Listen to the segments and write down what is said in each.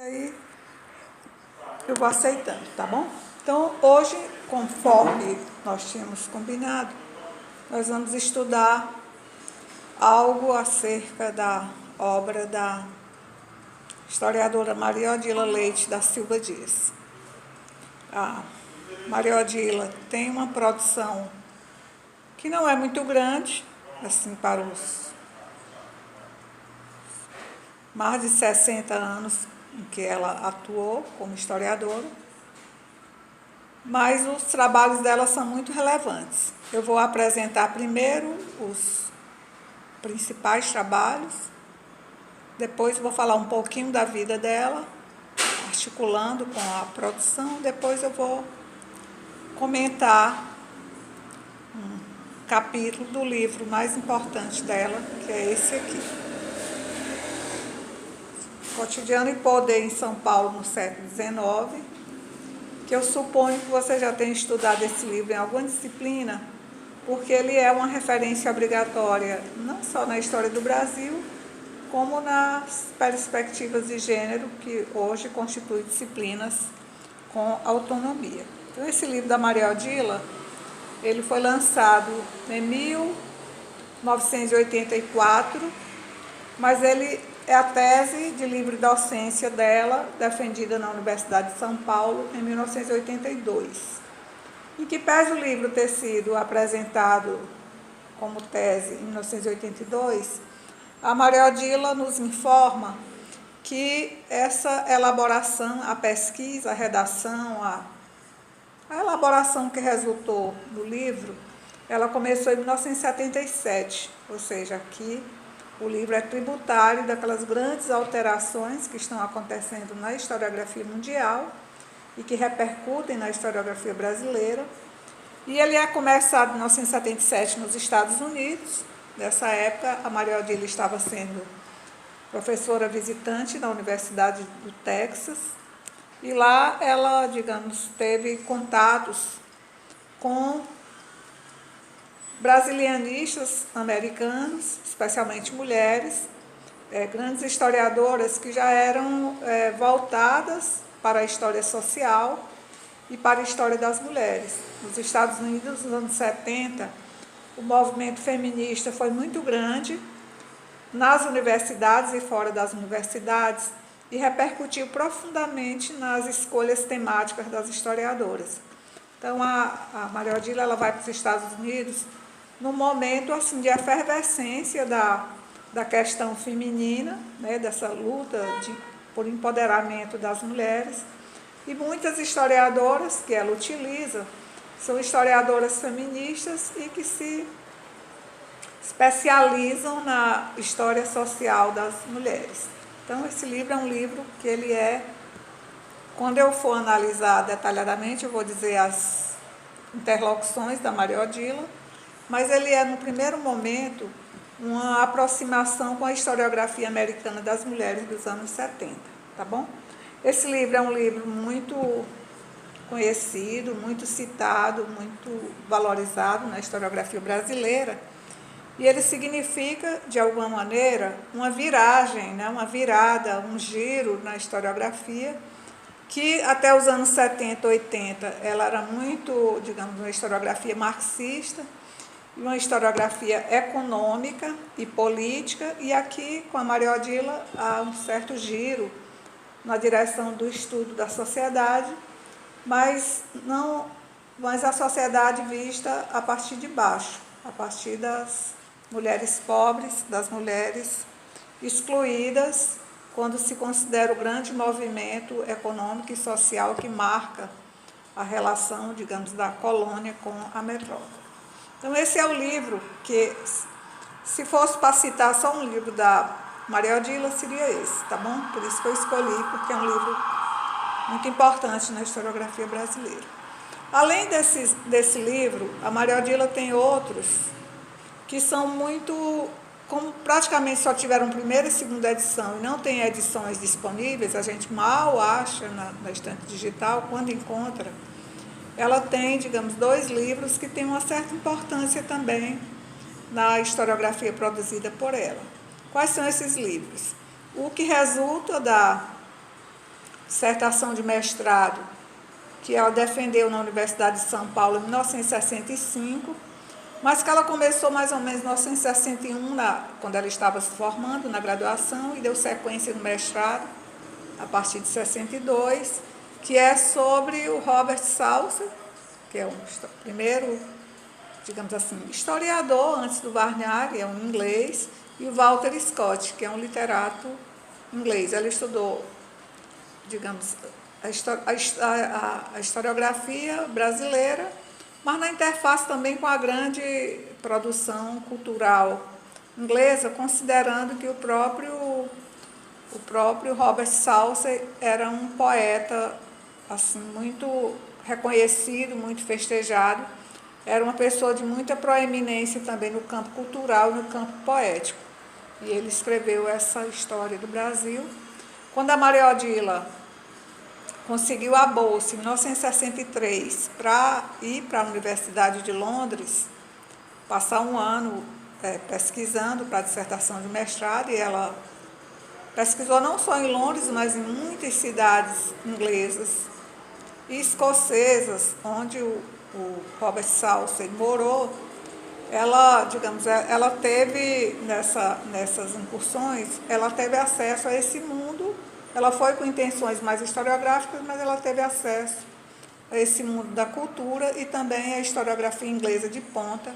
Aí eu vou aceitando, tá bom? Então, hoje, conforme nós tínhamos combinado, nós vamos estudar algo acerca da obra da historiadora Maria Odila Leite da Silva Dias. A Maria Odila tem uma produção que não é muito grande, assim, para os mais de 60 anos em que ela atuou como historiadora, mas os trabalhos dela são muito relevantes. Eu vou apresentar primeiro os principais trabalhos, depois vou falar um pouquinho da vida dela, articulando com a produção, depois eu vou comentar um capítulo do livro mais importante dela, que é esse aqui. Cotidiano e Poder em São Paulo no século XIX, que eu suponho que você já tenha estudado esse livro em alguma disciplina, porque ele é uma referência obrigatória não só na história do Brasil, como nas perspectivas de gênero, que hoje constituem disciplinas com autonomia. Então, esse livro da Maria Odila, ele foi lançado em 1984, mas ele é a tese de livre docência dela, defendida na Universidade de São Paulo em 1982. Em que pese o livro ter sido apresentado como tese em 1982, a Maria Odila nos informa que essa elaboração, a pesquisa, a redação, a elaboração que resultou do livro, ela começou em 1977, ou seja, aqui o livro é tributário daquelas grandes alterações que estão acontecendo na historiografia mundial e que repercutem na historiografia brasileira. E ele é começado em 1977 nos Estados Unidos. Nessa época, a Maria Odila estava sendo professora visitante na Universidade do Texas. E lá ela, digamos, teve contatos com brasilianistas americanos, especialmente mulheres, grandes historiadoras que já eram voltadas para a história social e para a história das mulheres. Nos Estados Unidos, nos anos 70, o movimento feminista foi muito grande nas universidades e fora das universidades e repercutiu profundamente nas escolhas temáticas das historiadoras. Então, a Maria Odila ela vai para os Estados Unidos num momento assim, de efervescência da questão feminina, né, dessa luta por empoderamento das mulheres. E muitas historiadoras que ela utiliza são historiadoras feministas e que se especializam na história social das mulheres. Então, esse livro é um livro que ele quando eu for analisar detalhadamente, eu vou dizer as interlocuções da Maria Odila, mas ele é, no primeiro momento, uma aproximação com a historiografia americana das mulheres dos anos 70, tá bom? Esse livro é um livro muito conhecido, muito citado, muito valorizado na historiografia brasileira, e ele significa, de alguma maneira, uma viragem, né? Uma virada, um giro na historiografia, que até os anos 70, 80, ela era muito, digamos, uma historiografia marxista, uma historiografia econômica e política, e aqui, com a Maria Odila, há um certo giro na direção do estudo da sociedade, mas a sociedade vista a partir de baixo, a partir das mulheres pobres, das mulheres excluídas, quando se considera o grande movimento econômico e social que marca a relação, digamos, da colônia com a metrópole. Então, esse é o livro que, se fosse para citar só um livro da Maria Odila, seria esse, tá bom? Por isso que eu escolhi, porque é um livro muito importante na historiografia brasileira. Além desse livro, a Maria Odila tem outros que são muito, como praticamente só tiveram primeira e segunda edição e não tem edições disponíveis, a gente mal acha na estante digital, quando encontra. Ela tem, digamos, 2 livros que têm uma certa importância também na historiografia produzida por ela. Quais são esses livros? O que resulta da dissertação de mestrado que ela defendeu na Universidade de São Paulo em 1965, mas que ela começou mais ou menos em 1961, quando ela estava se formando na graduação, e deu sequência no mestrado a partir de 62, que é sobre o Robert Salser, que é o primeiro, digamos assim, historiador antes do Barnard, é um inglês, e o Walter Scott, que é um literato inglês. Ela estudou, digamos, a historiografia brasileira, mas na interface também com a grande produção cultural inglesa, considerando que o próprio Robert Salser era um poeta assim, muito reconhecido, muito festejado, era uma pessoa de muita proeminência também no campo cultural e no campo poético. E ele escreveu essa história do Brasil. Quando a Maria Odila conseguiu a bolsa em 1963 para ir para a Universidade de Londres, passar um ano pesquisando para a dissertação de mestrado, e ela pesquisou não só em Londres, mas em muitas cidades inglesas e escocesas, onde o Robert Salser morou. Ela, digamos, ela teve, nessas incursões, ela teve acesso a esse mundo. Ela foi com intenções mais historiográficas, mas ela teve acesso a esse mundo da cultura e também a historiografia inglesa de ponta,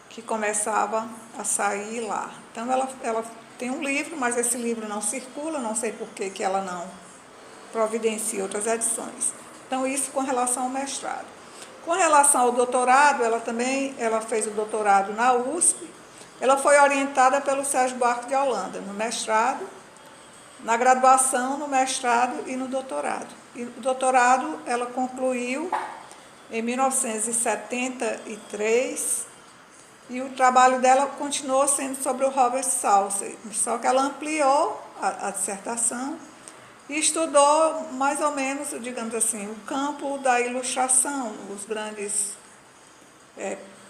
que começava a sair lá. Então, ela tem um livro, mas esse livro não circula, não sei por que ela não providencia outras edições. Então, isso com relação ao mestrado. Com relação ao doutorado, ela fez o doutorado na USP, ela foi orientada pelo Sérgio Buarque de Holanda, no mestrado, na graduação, no mestrado e no doutorado. E o doutorado ela concluiu em 1973, e o trabalho dela continuou sendo sobre o Robert Salser, só que ela ampliou a dissertação e estudou mais ou menos, digamos assim, o campo da ilustração, os grandes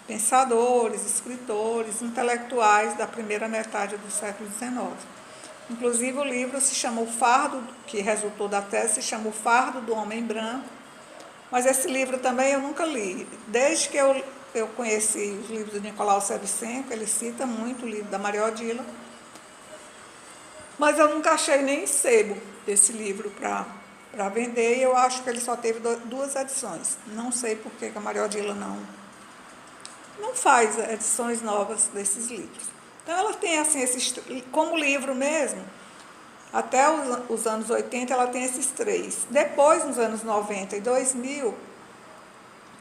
pensadores, escritores, intelectuais da primeira metade do século XIX. Inclusive o livro se chama O Fardo, que resultou da tese, se chama O Fardo do Homem Branco, mas esse livro também eu nunca li. Desde que eu conheci os livros do Nicolau Shevchenko, ele cita muito o livro da Maria Odila, mas eu nunca achei nem sebo desse livro para vender, e eu acho que ele só teve 2 edições. Não sei por que a Maria Odila não faz edições novas desses livros. Então, ela tem, assim, como livro mesmo, até os anos 80, ela tem esses 3. Depois, nos anos 90 e 2000,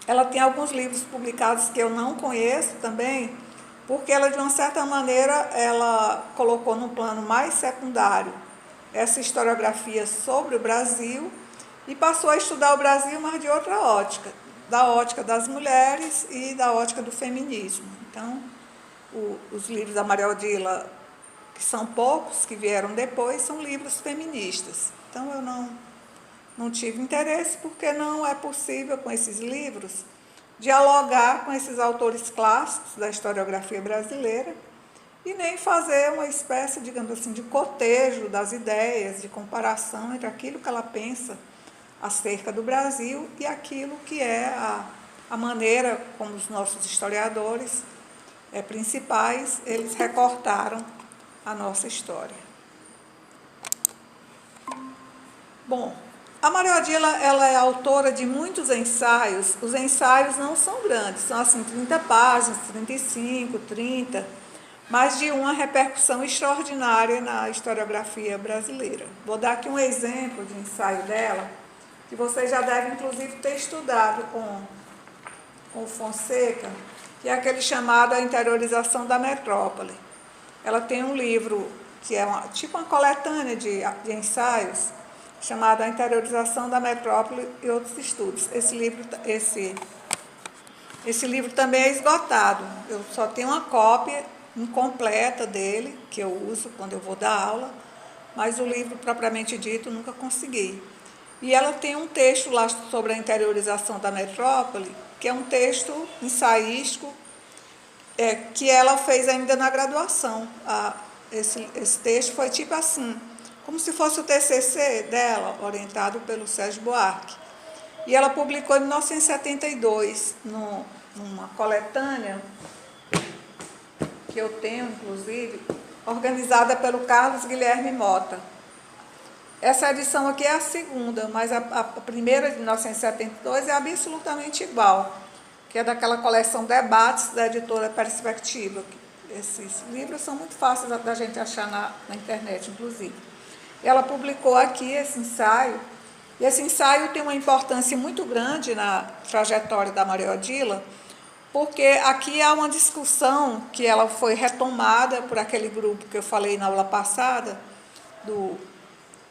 ela tem alguns livros publicados que eu não conheço também, porque ela, de uma certa maneira, ela colocou num plano mais secundário essa historiografia sobre o Brasil e passou a estudar o Brasil, mas de outra ótica, da ótica das mulheres e da ótica do feminismo. Então, os livros da Maria Odila, que são poucos, que vieram depois, são livros feministas. Então, eu não tive interesse, porque não é possível, com esses livros, dialogar com esses autores clássicos da historiografia brasileira e nem fazer uma espécie, digamos assim, de cotejo das ideias, de comparação entre aquilo que ela pensa acerca do Brasil e aquilo que é a maneira como os nossos historiadores principais, eles recortaram a nossa história. Bom, a Maria Odila, ela é autora de muitos ensaios. Os ensaios não são grandes, são assim 30 páginas, 35, 30, mas de uma repercussão extraordinária na historiografia brasileira. Vou dar aqui um exemplo de ensaio dela, que vocês já devem, inclusive, ter estudado com o Fonseca, que é aquele chamado A Interiorização da Metrópole. Ela tem um livro que é tipo uma coletânea de ensaios, chamado A Interiorização da Metrópole e Outros Estudos. Esse livro também é esgotado. Eu só tenho uma cópia incompleta dele, que eu uso quando eu vou dar aula, mas o livro propriamente dito nunca consegui. E ela tem um texto lá sobre a interiorização da metrópole, que é um texto ensaístico, que ela fez ainda na graduação. Esse texto foi tipo assim, como se fosse o TCC dela, orientado pelo Sérgio Buarque. E ela publicou em 1972, numa coletânea, que eu tenho, inclusive, organizada pelo Carlos Guilherme Mota. Essa edição aqui é a segunda, mas a primeira, de 1972, é absolutamente igual, que é daquela coleção Debates, da editora Perspectiva. Esses livros são muito fáceis da gente achar na internet, inclusive. Ela publicou aqui esse ensaio, e esse ensaio tem uma importância muito grande na trajetória da Maria Odila, porque aqui há uma discussão que ela foi retomada por aquele grupo que eu falei na aula passada,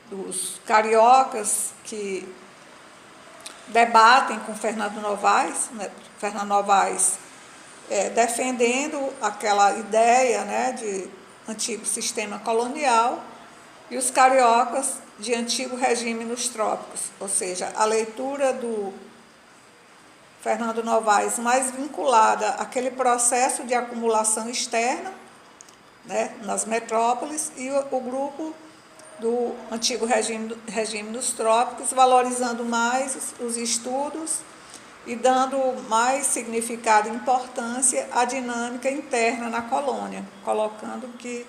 dos cariocas que debatem com Fernando Novaes, né? Fernando Novaes defendendo aquela ideia, né, de antigo sistema colonial, e os cariocas de antigo regime nos trópicos, ou seja, a leitura do Fernando Novaes mais vinculada àquele processo de acumulação externa, né, nas metrópoles, e o grupo do antigo regime dos trópicos, valorizando mais os estudos e dando mais significado e importância à dinâmica interna na colônia, colocando que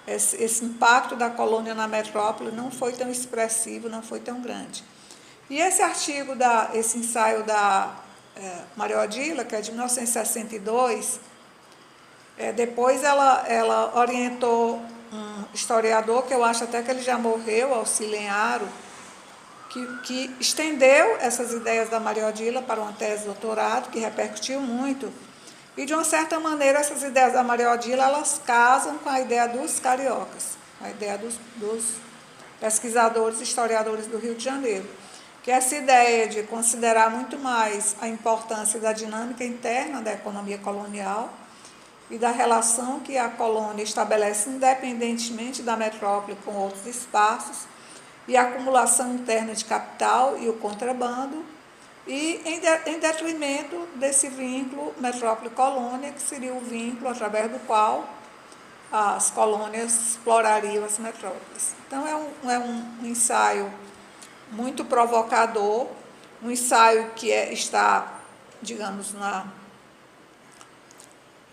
esse impacto da colônia na metrópole não foi tão expressivo, não foi tão grande. E esse artigo, esse ensaio da Maria Odila, que é de 1962, depois ela orientou um historiador, que eu acho até que ele já morreu, Alcilene Aro, que estendeu essas ideias da Maria Odila para uma tese de doutorado, que repercutiu muito. E, de uma certa maneira, essas ideias da Maria Odila, elas casam com a ideia dos cariocas, a ideia dos pesquisadores e historiadores do Rio de Janeiro, que é essa ideia de considerar muito mais a importância da dinâmica interna da economia colonial e da relação que a colônia estabelece independentemente da metrópole com outros espaços, e a acumulação interna de capital e o contrabando, e em detrimento desse vínculo metrópole-colônia, que seria o vínculo através do qual as colônias explorariam as metrópoles. Então, é um ensaio muito provocador, um ensaio que está, digamos,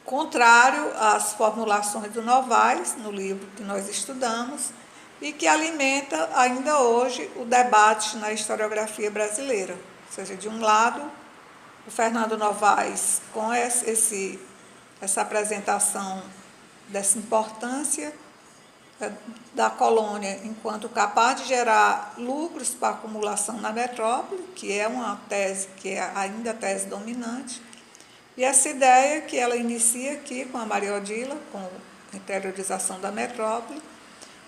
contrário às formulações do Novaes, no livro que nós estudamos, e que alimenta ainda hoje o debate na historiografia brasileira. Ou seja, de um lado, o Fernando Novaes, com essa apresentação dessa importância da colônia enquanto capaz de gerar lucros para a acumulação na metrópole, que é uma tese que é ainda a tese dominante, e essa ideia que ela inicia aqui com a Maria Odila, com a interiorização da metrópole,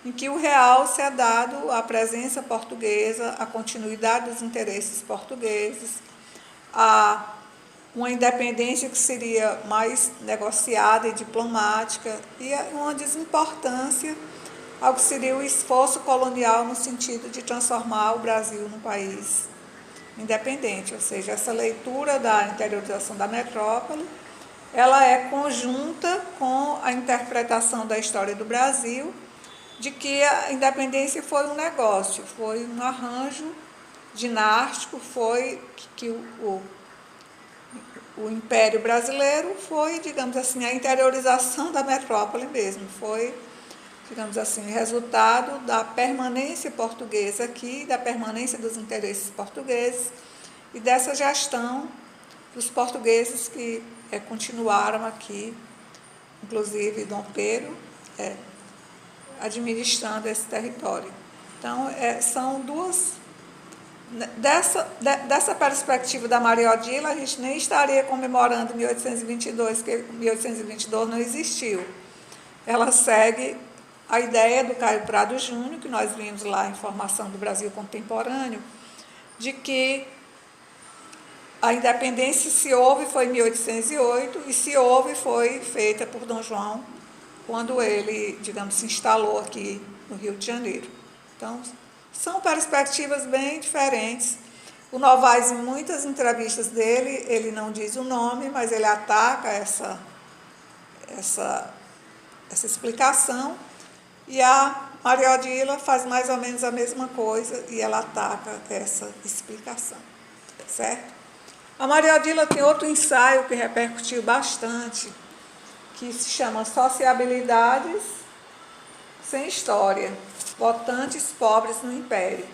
em que o real se é dado à presença portuguesa, à continuidade dos interesses portugueses, a uma independência que seria mais negociada e diplomática, e uma desimportância ao que seria o esforço colonial no sentido de transformar o Brasil num país independente. Ou seja, essa leitura da interiorização da metrópole, ela é conjunta com a interpretação da história do Brasil, de que a independência foi um negócio, foi um arranjo dinástico, foi que o Império Brasileiro foi, digamos assim, a interiorização da metrópole mesmo, foi, digamos assim, resultado da permanência portuguesa aqui, da permanência dos interesses portugueses e dessa gestão dos portugueses que continuaram aqui, inclusive Dom Pedro, administrando esse território. Então, são duas... Dessa perspectiva da Maria Odila, a gente nem estaria comemorando 1822, porque 1822 não existiu. Ela segue a ideia do Caio Prado Júnior, que nós vimos lá em Formação do Brasil Contemporâneo, de que a independência, se houve, foi em 1808, e se houve, foi feita por Dom João, quando ele, digamos, se instalou aqui no Rio de Janeiro. Então, são perspectivas bem diferentes. O Novaes, em muitas entrevistas dele, ele não diz o nome, mas ele ataca essa explicação, e a Maria Odila faz mais ou menos a mesma coisa e ela ataca essa explicação, certo? A Maria Odila tem outro ensaio que repercutiu bastante, que se chama Sociabilidades sem História, Votantes Pobres no Império.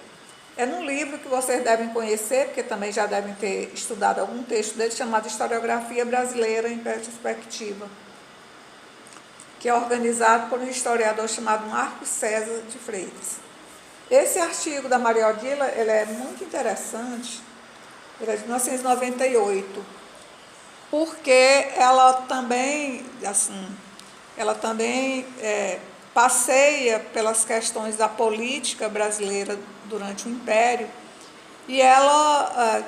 É num livro que vocês devem conhecer, porque também já devem ter estudado algum texto dele, chamado Historiografia Brasileira em Perspectiva, que é organizado por um historiador chamado Marcos César de Freitas. Esse artigo da Maria Odila, ele é muito interessante, ele é de 1998, porque ela também, passeia pelas questões da política brasileira durante o Império, e ela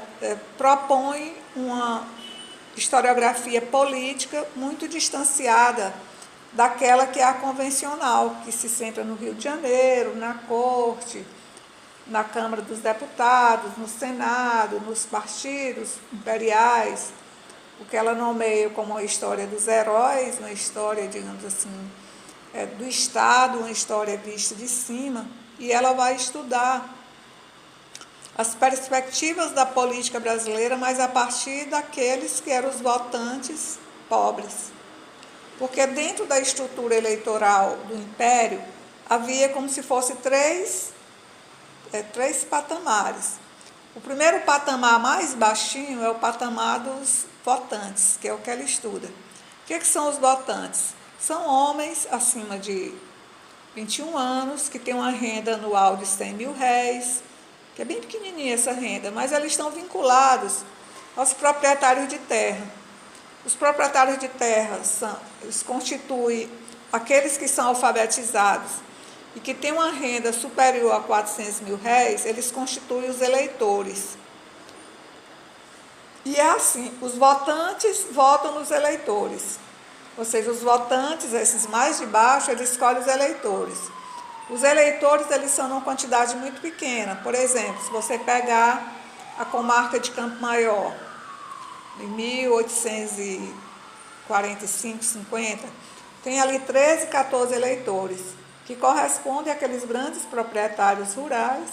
propõe uma historiografia política muito distanciada daquela que é a convencional, que se centra no Rio de Janeiro, na corte, na Câmara dos Deputados, no Senado, nos partidos imperiais, o que ela nomeia como uma história dos heróis, uma história, digamos assim, do Estado, uma história vista de cima, e ela vai estudar as perspectivas da política brasileira, mas a partir daqueles que eram os votantes pobres. Porque dentro da estrutura eleitoral do Império, havia como se fosse três patamares. O primeiro patamar mais baixinho é o patamar dos votantes, que é o que ela estuda. O que são os votantes? São homens acima de 21 anos, que têm uma renda anual de 100 mil réis, que é bem pequenininha essa renda, mas eles estão vinculados aos proprietários de terra. Os proprietários de terra eles constituem aqueles que são alfabetizados e que têm uma renda superior a 400 mil réis, eles constituem os eleitores. E é assim, os votantes votam nos eleitores. Ou seja, os votantes, esses mais de baixo, eles escolhem os eleitores. Os eleitores, eles são uma quantidade muito pequena. Por exemplo, se você pegar a comarca de Campo Maior, em 1845, 50, tem ali 13, 14 eleitores, que correspondem àqueles grandes proprietários rurais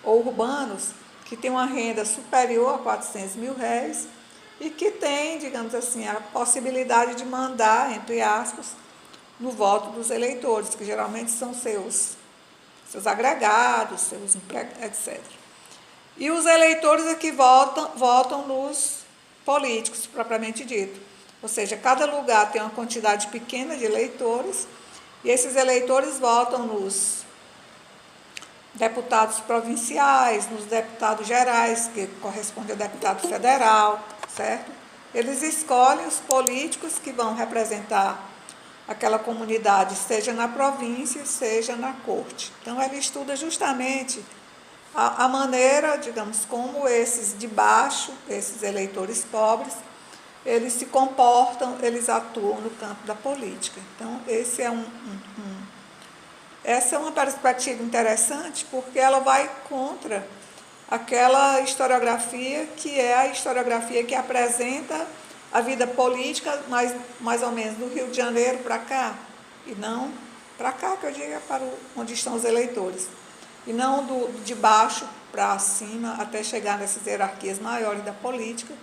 ou urbanos que têm uma renda superior a 400 mil réis e que têm, digamos assim, a possibilidade de mandar, entre aspas, no voto dos eleitores, que geralmente são seus agregados, seus empregados, etc. E os eleitores é que votam nos políticos, propriamente dito. Ou seja, cada lugar tem uma quantidade pequena de eleitores, e esses eleitores votam nos deputados provinciais, nos deputados gerais, que corresponde ao deputado federal, certo? Eles escolhem os políticos que vão representar aquela comunidade, seja na província, seja na corte. Então, ela estuda justamente a maneira, digamos, como esses de baixo, esses eleitores pobres, eles se comportam, eles atuam no campo da política. Então, essa é uma perspectiva interessante, porque ela vai contra aquela historiografia que é a historiografia que apresenta a vida política mais ou menos do Rio de Janeiro para cá, e não para cá, que eu digo é para onde estão os eleitores, e não de baixo para cima, até chegar nessas hierarquias maiores da política,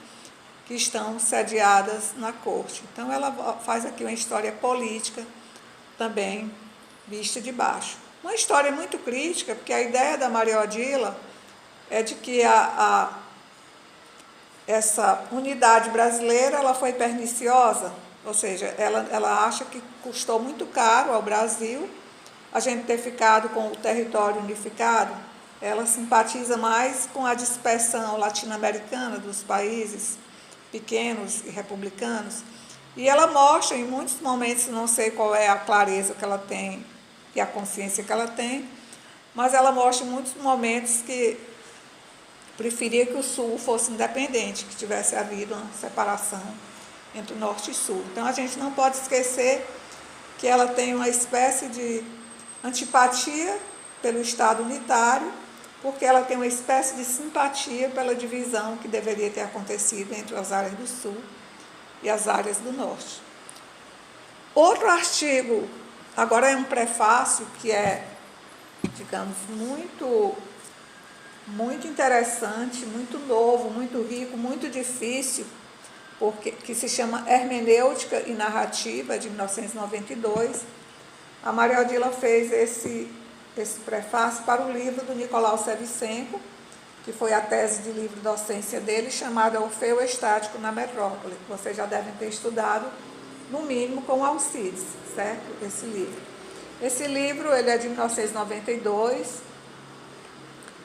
que estão sediadas na corte. Então, ela faz aqui uma história política também vista de baixo. Uma história muito crítica, porque a ideia da Maria Odila é de que essa unidade brasileira ela foi perniciosa, ou seja, ela acha que custou muito caro ao Brasil a gente ter ficado com o território unificado. Ela simpatiza mais com a dispersão latino-americana dos países pequenos e republicanos, e ela mostra em muitos momentos, não sei qual é a clareza que ela tem e a consciência que ela tem, mas ela mostra em muitos momentos que preferia que o Sul fosse independente, que tivesse havido uma separação entre o Norte e Sul. Então, a gente não pode esquecer que ela tem uma espécie de antipatia pelo Estado unitário, porque ela tem uma espécie de simpatia pela divisão que deveria ter acontecido entre as áreas do Sul e as áreas do Norte. Outro artigo, agora é um prefácio, que é digamos, muito interessante, muito novo, muito rico, muito difícil, porque, que se chama Hermenêutica e Narrativa, de 1992. A Maria Odila fez esse prefácio para o livro do Nicolau Shevchenko, que foi a tese de livre docência dele, chamada Orfeu Estático na Metrópole. Vocês já devem ter estudado, no mínimo, com Alcides, certo? Esse livro. Esse livro ele é de 1992,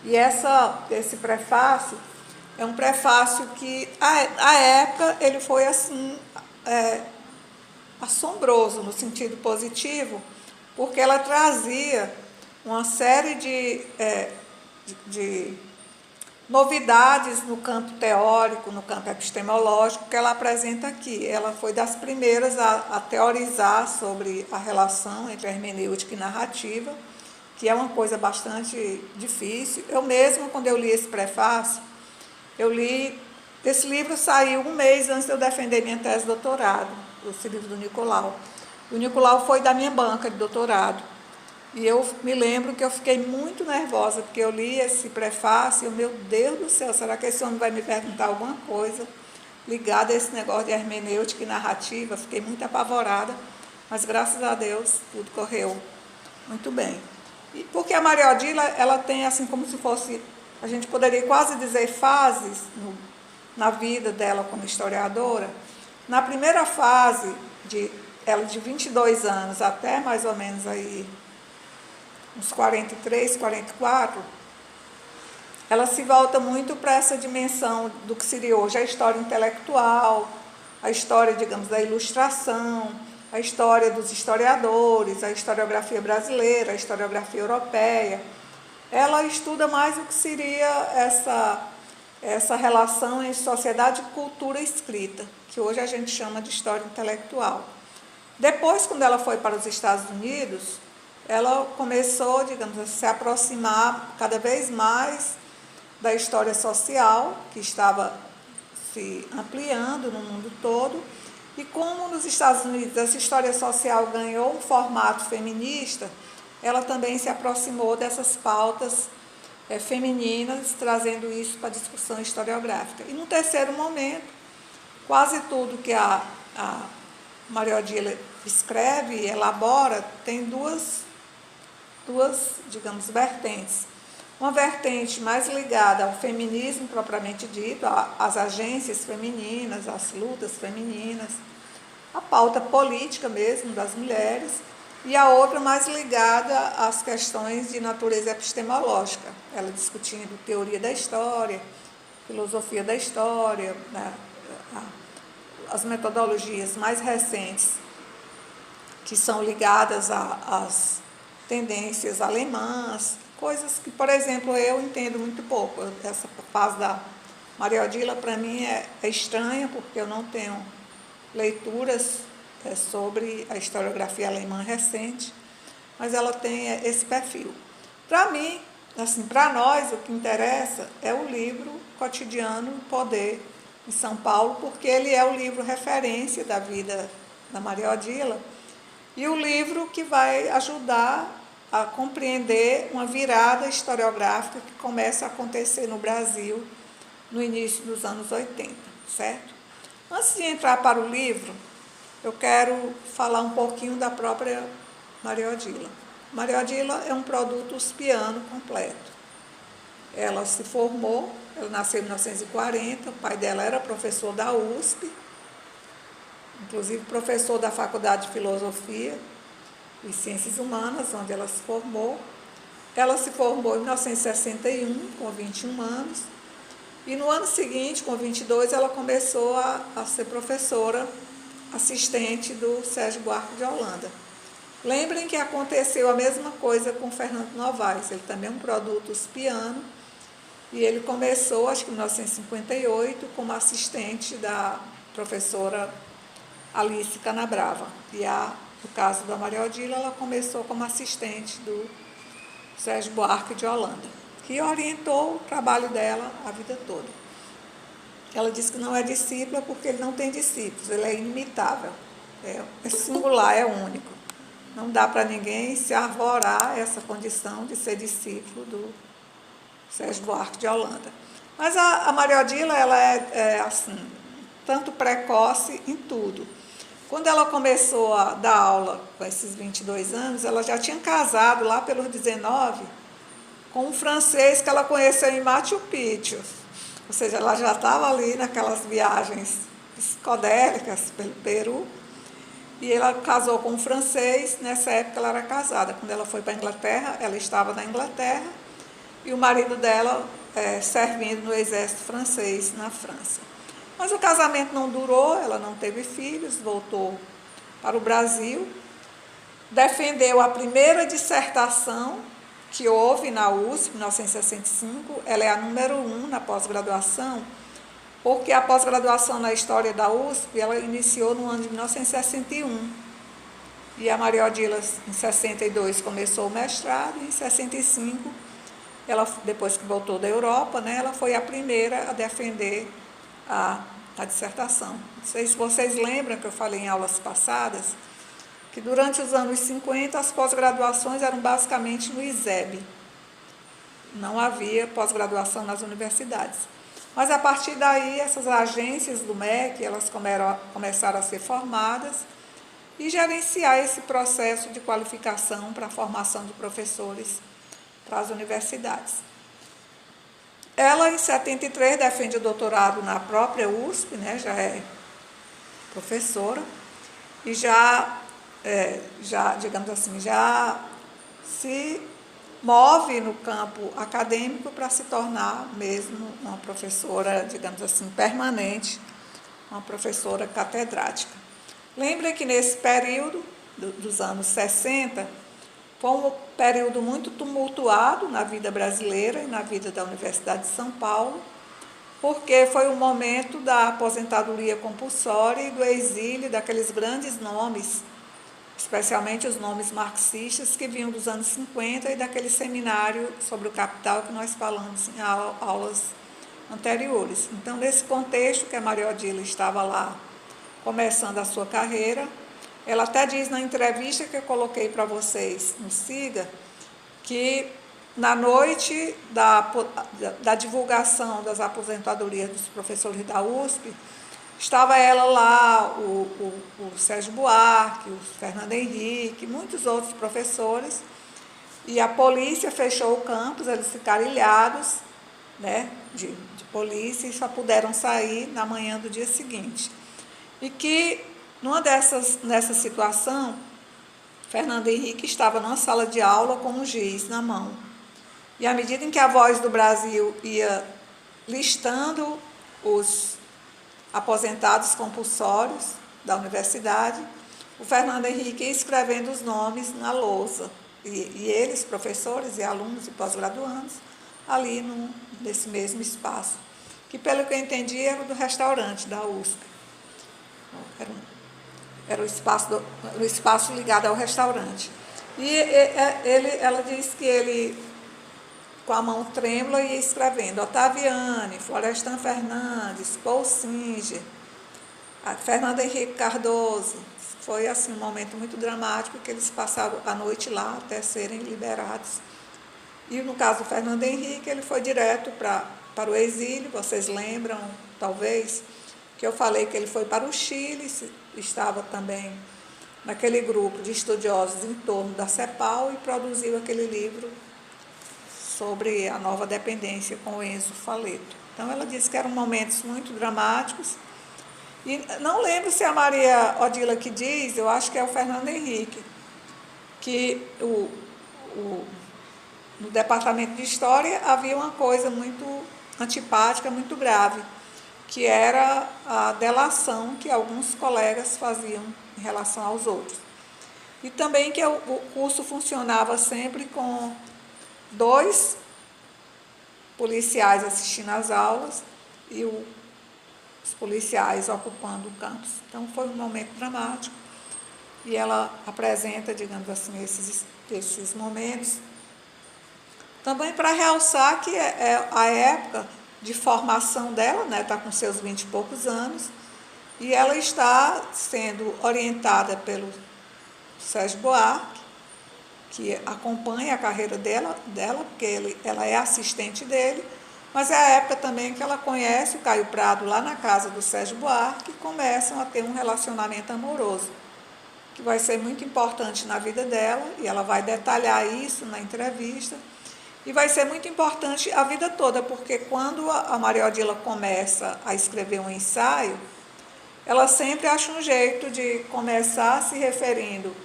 e esse prefácio é um prefácio que, à época, ele foi assim, assombroso, no sentido positivo, porque ela trazia uma série de novidades no campo teórico, no campo epistemológico, que ela apresenta aqui. Ela foi das primeiras a teorizar sobre a relação entre hermenêutica e narrativa, que é uma coisa bastante difícil. Eu mesma, quando eu li esse prefácio, esse livro saiu um mês antes de eu defender minha tese de doutorado, esse livro do Nicolau. O Nicolau foi da minha banca de doutorado. E eu me lembro que eu fiquei muito nervosa, porque eu li esse prefácio e meu Deus do céu, será que esse homem vai me perguntar alguma coisa ligada a esse negócio de hermenêutica e narrativa? Fiquei muito apavorada, mas graças a Deus tudo correu muito bem. E porque a Maria Odila, ela tem assim como se fosse, a gente poderia quase dizer fases na vida dela como historiadora. Na primeira fase, ela de 22 anos até mais ou menos aí uns 43, 44, ela se volta muito para essa dimensão do que seria hoje a história intelectual, a história, digamos, da ilustração, a história dos historiadores, a historiografia brasileira, a historiografia europeia. Ela estuda mais o que seria essa relação entre sociedade e cultura escrita, que hoje a gente chama de história intelectual. Depois, quando ela foi para os Estados Unidos, ela começou, digamos, a se aproximar cada vez mais da história social, que estava se ampliando no mundo todo, e como nos Estados Unidos essa história social ganhou um formato feminista, ela também se aproximou dessas pautas femininas, trazendo isso para a discussão historiográfica. E, no terceiro momento, quase tudo que a Maria Odila escreve e elabora tem duas, digamos, vertentes. Uma vertente mais ligada ao feminismo propriamente dito, às agências femininas, às lutas femininas, a pauta política mesmo das mulheres, e a outra mais ligada às questões de natureza epistemológica, ela discutindo teoria da história, filosofia da história, né, as metodologias mais recentes que são ligadas às tendências alemãs, coisas que, por exemplo, eu entendo muito pouco. Essa fase da Maria Odila, para mim, é estranha, porque eu não tenho leituras sobre a historiografia alemã recente, mas ela tem esse perfil. Para mim, assim, para nós, o que interessa é o livro Cotidiano Poder em São Paulo, porque ele é o livro referência da vida da Maria Odila e o livro que vai ajudar a compreender uma virada historiográfica que começa a acontecer no Brasil no início dos anos 80, certo? Antes de entrar para o livro, eu quero falar um pouquinho da própria Maria Odila. Maria Odila é um produto uspiano completo. Ela se formou, ela nasceu em 1940, o pai dela era professor da USP, inclusive professor da Faculdade de Filosofia e Ciências Humanas, onde ela se formou. Ela se formou em 1961, com 21 anos, e no ano seguinte, com 22, ela começou a ser professora assistente do Sérgio Buarque de Holanda. Lembrem que aconteceu a mesma coisa com Fernando Novaes, ele também é um produto uspiano, e ele começou, acho que em 1958, como assistente da professora Alice Canabrava. E no caso da Maria Odila, ela começou como assistente do Sérgio Buarque de Holanda, que orientou o trabalho dela a vida toda. Ela disse que não é discípula porque ele não tem discípulos, ele é inimitável, é singular, é único. não dá para ninguém se arvorar essa condição de ser discípulo do Sérgio Buarque de Holanda. Mas a Maria Odila, ela é assim, tanto precoce em tudo. Quando ela começou a dar aula com esses 22 anos, ela já tinha casado lá pelos 19 com um francês que ela conheceu em Machu Picchu. Ou seja, ela já estava ali naquelas viagens psicodélicas pelo Peru. E ela casou com um francês, nessa época ela era casada. Quando ela foi para a Inglaterra, ela estava na Inglaterra e o marido dela servindo no exército francês na França. Mas o casamento não durou, ela não teve filhos, voltou para o Brasil, defendeu a primeira dissertação que houve na USP, em 1965, ela é a número 1 na pós-graduação, porque a pós-graduação na História da USP, ela iniciou no ano de 1961. E a Maria Odila, em 62, começou o mestrado, e em 65, ela, depois que voltou da Europa, né, ela foi a primeira a defender a dissertação. Não sei se vocês lembram que eu falei em aulas passadas, que durante os anos 50 as pós-graduações eram basicamente no ISEB. Não havia pós-graduação nas universidades. Mas a partir daí, essas agências do MEC, elas começaram a ser formadas e gerenciar esse processo de qualificação para a formação de professores para as universidades. Ela, em 73, defende o doutorado na própria USP, né, já é professora, e já, digamos assim, já se move no campo acadêmico para se tornar mesmo uma professora, digamos assim, permanente, uma professora catedrática. Lembrem que nesse período dos anos 60, foi um período muito tumultuado na vida brasileira e na vida da Universidade de São Paulo, porque foi um momento da aposentadoria compulsória e do exílio daqueles grandes nomes, especialmente os nomes marxistas que vinham dos anos 50 e daquele seminário sobre o capital que nós falamos em aulas anteriores. Então, nesse contexto que a Maria Odila estava lá começando a sua carreira, ela até diz na entrevista que eu coloquei para vocês no SIGA, que na noite da divulgação das aposentadorias dos professores da USP, estava ela lá, o Sérgio Buarque, o Fernando Henrique, muitos outros professores, e a polícia fechou o campus, eles ficaram ilhados, né, de polícia, e só puderam sair na manhã do dia seguinte. E que, nessa situação, Fernando Henrique estava numa sala de aula com um giz na mão. E à medida em que a Voz do Brasil ia listando os aposentados compulsórios da universidade, o Fernando Henrique ia escrevendo os nomes na lousa. E eles, professores e alunos e pós-graduandos, ali nesse mesmo espaço, que pelo que eu entendi era do restaurante da USP. Era o espaço ligado ao restaurante. E ela disse que ele, com a mão trêmula, ia escrevendo Otaviane, Florestan Fernandes, Paul Singer, Fernando Henrique Cardoso. Foi assim, um momento muito dramático, que eles passaram a noite lá até serem liberados. E no caso do Fernando Henrique, ele foi direto para o exílio. Vocês lembram, talvez, que eu falei que ele foi para o Chile, estava também naquele grupo de estudiosos em torno da CEPAL e produziu aquele livro sobre a nova dependência com o Enzo Faleto. Então, ela disse que eram momentos muito dramáticos. E não lembro se é a Maria Odila que diz, eu acho que é o Fernando Henrique, que no departamento de História havia uma coisa muito antipática, muito grave, que era a delação que alguns colegas faziam em relação aos outros. E também que o curso funcionava sempre com 2 policiais assistindo às aulas e os policiais ocupando o campus. Então, foi um momento dramático e ela apresenta, digamos assim, esses momentos. Também para realçar que é a época de formação dela, né, está com seus 20 e poucos anos, e ela está sendo orientada pelo Sérgio Buarque, que acompanha a carreira dela porque ela é assistente dele, mas é a época também que ela conhece o Caio Prado lá na casa do Sérgio Buarque e começam a ter um relacionamento amoroso, que vai ser muito importante na vida dela, e ela vai detalhar isso na entrevista, e vai ser muito importante a vida toda, porque quando a Maria Odila começa a escrever um ensaio, ela sempre acha um jeito de começar se referindo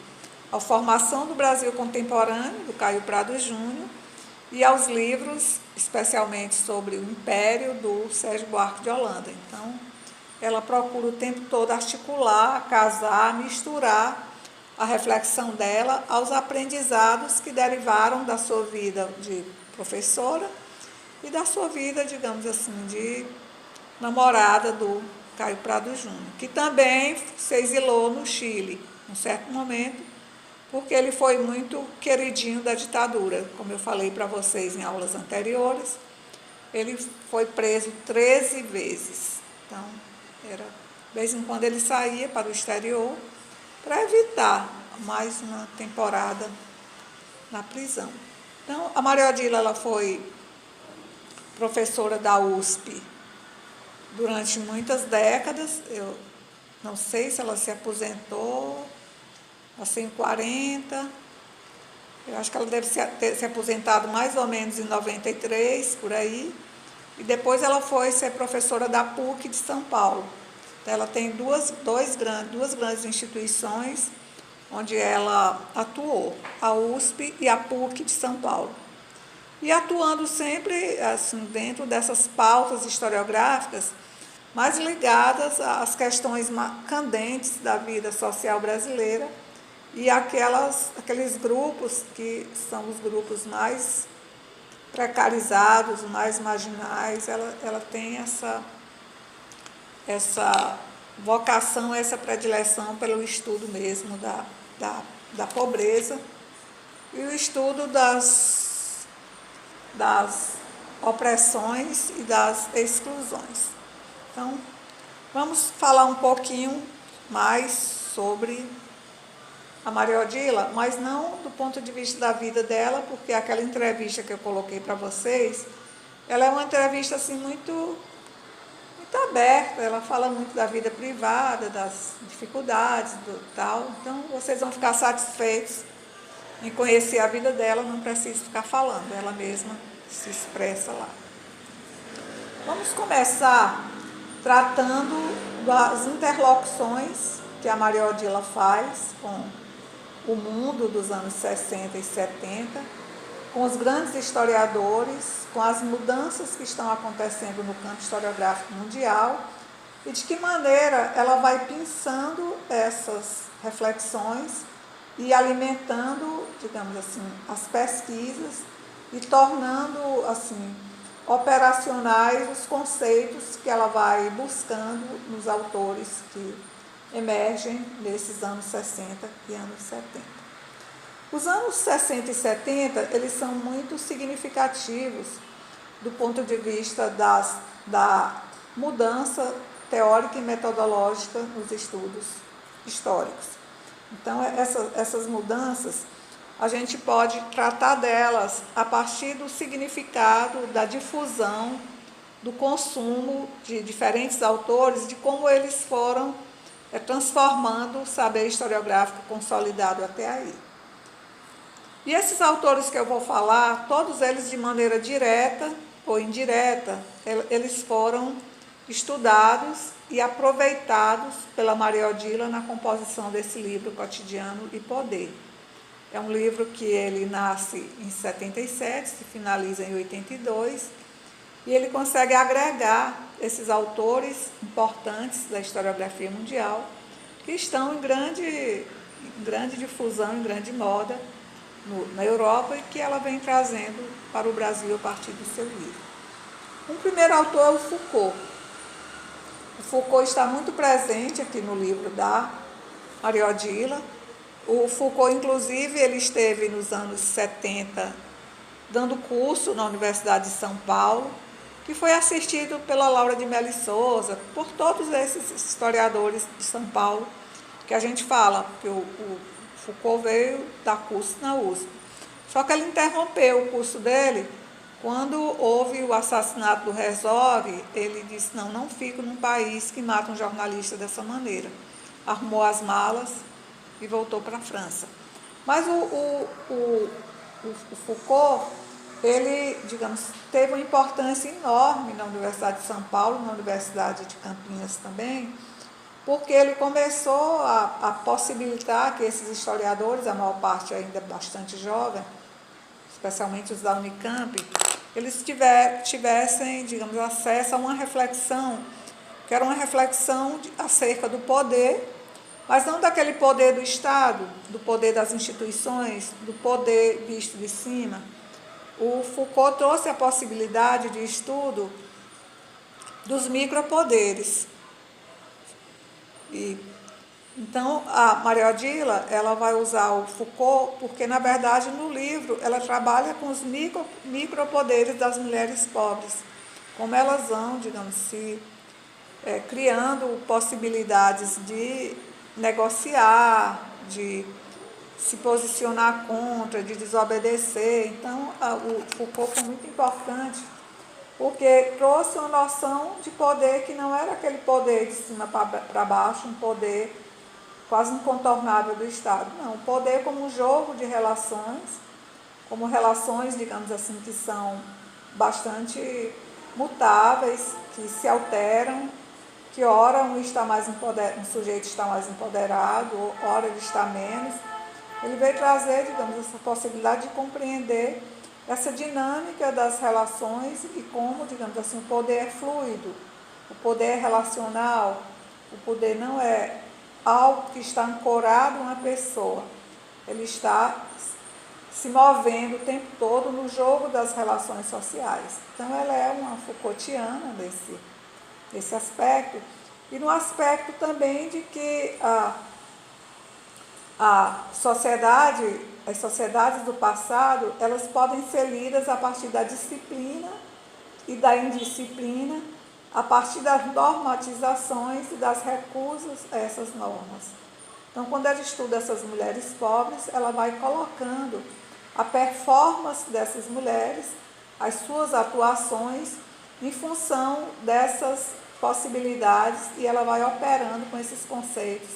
à formação do Brasil contemporâneo, do Caio Prado Júnior, e aos livros, especialmente sobre o Império, do Sérgio Buarque de Holanda. Então, ela procura o tempo todo articular, casar, misturar a reflexão dela aos aprendizados que derivaram da sua vida de professora e da sua vida, digamos assim, de namorada do Caio Prado Júnior, que também se exilou no Chile, num certo momento, porque ele foi muito queridinho da ditadura. Como eu falei para vocês em aulas anteriores, ele foi preso 13 vezes. Então, de vez em quando ele saía para o exterior para evitar mais uma temporada na prisão. Então, a Maria Odila, ela foi professora da USP durante muitas décadas. Eu não sei se ela se aposentou, assim, em 40. Eu acho que ela deve ter se aposentado mais ou menos em 93, por aí. E depois ela foi ser professora da PUC de São Paulo. Então, ela tem duas grandes instituições onde ela atuou, a USP e a PUC de São Paulo. E atuando sempre assim, dentro dessas pautas historiográficas mais ligadas às questões candentes da vida social brasileira e aqueles grupos que são os grupos mais precarizados, mais marginais. Ela tem essa vocação, essa predileção pelo estudo mesmo da pobreza e o estudo das opressões e das exclusões. Então, vamos falar um pouquinho mais sobre a Maria Odila, mas não do ponto de vista da vida dela, porque aquela entrevista que eu coloquei para vocês, ela é uma entrevista assim muito aberta, ela fala muito da vida privada, das dificuldades, do tal. Então, vocês vão ficar satisfeitos em conhecer a vida dela, não preciso ficar falando, ela mesma se expressa lá. Vamos começar tratando das interlocuções que a Maria Odila faz com o mundo dos anos 60 e 70, com os grandes historiadores, com as mudanças que estão acontecendo no campo historiográfico mundial e de que maneira ela vai pensando essas reflexões e alimentando, digamos assim, as pesquisas e tornando, assim, operacionais os conceitos que ela vai buscando nos autores que emergem nesses anos 60 e anos 70. Os anos 60 e 70, eles são muito significativos do ponto de vista da mudança teórica e metodológica nos estudos históricos. Então, essas mudanças, a gente pode tratar delas a partir do significado, da difusão, do consumo de diferentes autores, de como eles foram transformando o saber historiográfico consolidado até aí. E esses autores que eu vou falar, todos eles de maneira direta ou indireta, eles foram estudados e aproveitados pela Maria Odila na composição desse livro, Cotidiano e Poder. É um livro que ele nasce em 77, se finaliza em 82, e ele consegue agregar esses autores importantes da historiografia mundial, que estão em grande difusão, em grande moda na Europa, e que ela vem trazendo para o Brasil a partir do seu livro. Um primeiro autor é o Foucault. O Foucault está muito presente aqui no livro da Maria Odila. O Foucault, inclusive, ele esteve nos anos 70 dando curso na Universidade de São Paulo, que foi assistido pela Laura de Melo Souza, por todos esses historiadores de São Paulo, que a gente fala que o Foucault veio dar curso na USP. Só que ele interrompeu o curso dele quando houve o assassinato do Herzog. Ele disse, não fico num país que mata um jornalista dessa maneira. Arrumou as malas e voltou para a França. Mas o Foucault, ele, digamos, teve uma importância enorme na Universidade de São Paulo, na Universidade de Campinas também, porque ele começou a possibilitar que esses historiadores, a maior parte ainda bastante jovem, especialmente os da Unicamp, eles tivessem, digamos, acesso a uma reflexão, que era uma reflexão acerca do poder, mas não daquele poder do Estado, do poder das instituições, do poder visto de cima. O Foucault trouxe a possibilidade de estudo dos micropoderes. Então, a Maria Odila, ela vai usar o Foucault porque, na verdade, no livro, ela trabalha com os micropoderes das mulheres pobres, como elas vão, digamos, criando possibilidades de negociar, de se posicionar contra, de desobedecer. Então, o Foucault foi muito importante, porque trouxe uma noção de poder que não era aquele poder de cima para baixo, um poder quase incontornável do Estado. Não, o poder como um jogo de relações, como relações, digamos assim, que são bastante mutáveis, que se alteram, que ora um sujeito está mais empoderado, ora ele está menos. Ele veio trazer, digamos, essa possibilidade de compreender essa dinâmica das relações e como, digamos assim, o poder é fluido, o poder é relacional, o poder não é algo que está ancorado a uma pessoa, ele está se movendo o tempo todo no jogo das relações sociais. Então, ela é uma Foucaultiana desse aspecto, e no aspecto também de que as sociedades do passado, elas podem ser lidas a partir da disciplina e da indisciplina, a partir das normatizações e das recusas a essas normas. Então, quando ela estuda essas mulheres pobres, ela vai colocando a performance dessas mulheres, as suas atuações, em função dessas possibilidades, e ela vai operando com esses conceitos,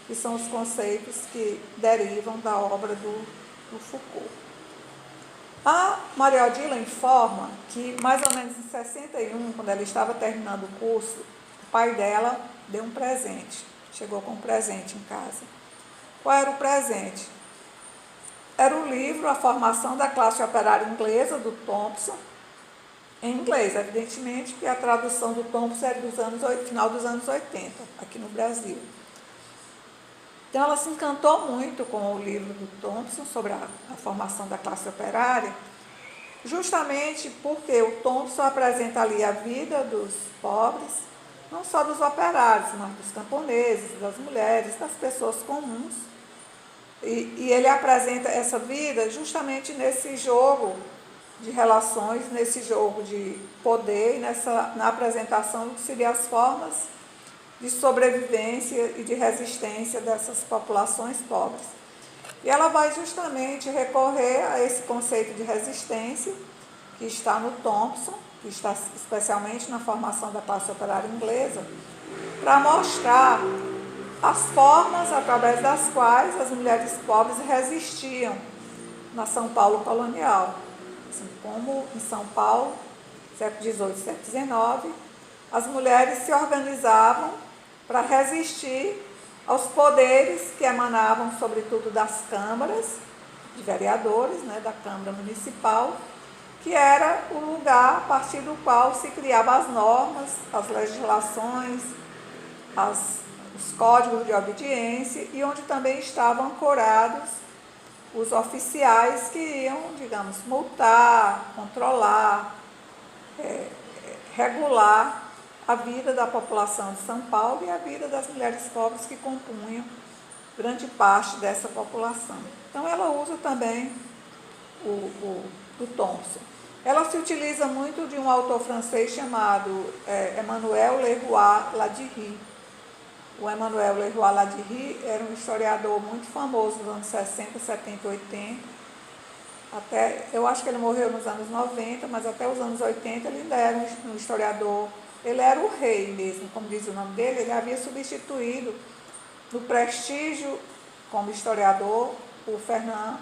que são os conceitos que derivam da obra do Foucault. A Maria Odila informa que, mais ou menos em 61, quando ela estava terminando o curso, o pai dela deu um presente, chegou com um presente em casa. Qual era o presente? Era o livro A Formação da Classe Operária Inglesa, do Thompson, em inglês, evidentemente, que a tradução do Thompson é do final dos anos 80, aqui no Brasil. Então, ela se encantou muito com o livro do Thompson sobre a formação da classe operária, justamente porque o Thompson apresenta ali a vida dos pobres, não só dos operários, mas dos camponeses, das mulheres, das pessoas comuns. E ele apresenta essa vida justamente nesse jogo de relações, nesse jogo de poder, na apresentação do que seriam as formas de sobrevivência e de resistência dessas populações pobres. E ela vai justamente recorrer a esse conceito de resistência, que está no Thompson, que está especialmente na formação da classe operária inglesa, para mostrar as formas através das quais as mulheres pobres resistiam na São Paulo colonial. Assim, como em São Paulo, século XVIII, século XIX, as mulheres se organizavam para resistir aos poderes que emanavam, sobretudo, das câmaras de vereadores, da Câmara Municipal, que era o lugar a partir do qual se criavam as normas, as legislações, os códigos de obediência, e onde também estavam ancorados os oficiais que iam, digamos, multar, controlar, regular a vida da população de São Paulo e a vida das mulheres pobres que compunham grande parte dessa população. Então, ela usa também o Thompson. Ela se utiliza muito de um autor francês chamado Emmanuel Leroy Ladurie. O Emmanuel Leroy Ladurie era um historiador muito famoso nos anos 60, 70, 80. Até, eu acho que ele morreu nos anos 90, mas até os anos 80 ele ainda era um historiador. Ele era o rei mesmo, como diz o nome dele. Ele havia substituído no prestígio como historiador o Fernand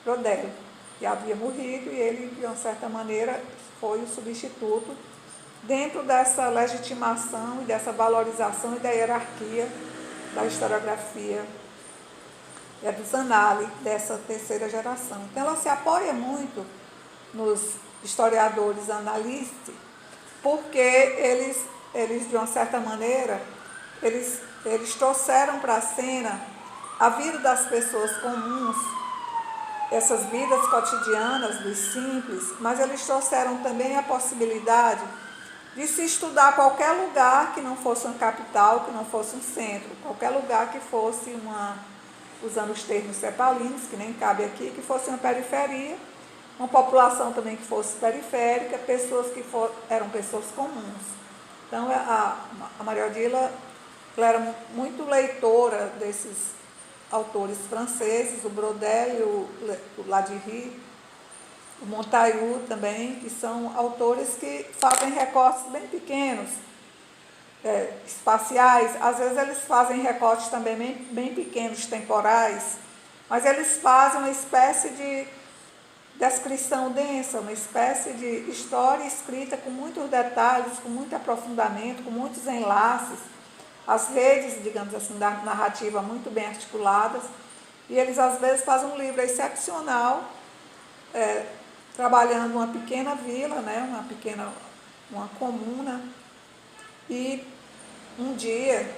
Braudel, que havia morrido, e ele, de uma certa maneira, foi o substituto dentro dessa legitimação e dessa valorização e da hierarquia da historiografia e dos análises dessa terceira geração. Então, ela se apoia muito nos historiadores analistas, porque eles de uma certa maneira, eles trouxeram para a cena a vida das pessoas comuns, essas vidas cotidianas dos simples, mas eles trouxeram também a possibilidade de se estudar qualquer lugar que não fosse uma capital, que não fosse um centro, qualquer lugar que fosse usando os termos cepalinos, que nem cabe aqui, que fosse uma periferia, uma população também que fosse periférica, pessoas que eram pessoas comuns. Então, a Maria Odila, ela era muito leitora desses autores franceses, o Braudel e o Ladurie, o Montaillou também, que são autores que fazem recortes bem pequenos, espaciais. Às vezes eles fazem recortes também bem pequenos, temporais, mas eles fazem uma espécie de descrição densa, uma espécie de história escrita com muitos detalhes, com muito aprofundamento, com muitos enlaces, as redes, digamos assim, da narrativa muito bem articuladas, e eles às vezes fazem um livro excepcional, trabalhando uma pequena vila, né, uma comuna, e um dia,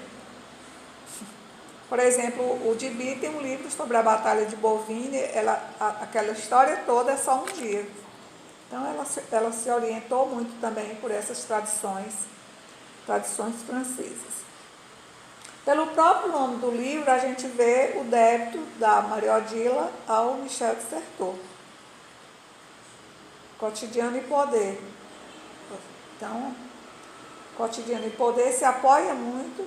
por exemplo, o Dibi tem um livro sobre a Batalha de Bouvines, aquela história toda é só um dia. Então ela se orientou muito também por essas tradições francesas. Pelo próprio nome do livro, a gente vê o débito da Maria Odila ao Michel de Certeau. Cotidiano e Poder. Então, Cotidiano e Poder se apoia muito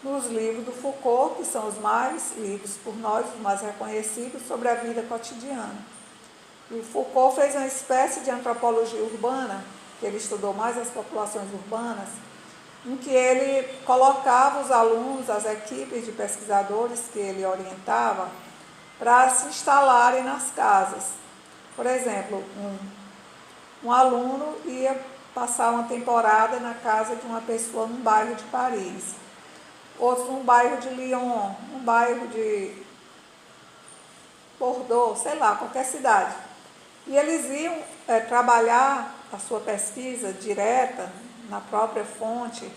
nos livros do Foucault, que são os mais lidos por nós, os mais reconhecidos, sobre a vida cotidiana. E o Foucault fez uma espécie de antropologia urbana, que ele estudou mais as populações urbanas, em que ele colocava os alunos, as equipes de pesquisadores que ele orientava, para se instalarem nas casas. Por exemplo, um aluno ia passar uma temporada na casa de uma pessoa num bairro de Paris, outro num bairro de Lyon, num bairro de Bordeaux, sei lá, qualquer cidade. E eles iam trabalhar a sua pesquisa direta na própria fonte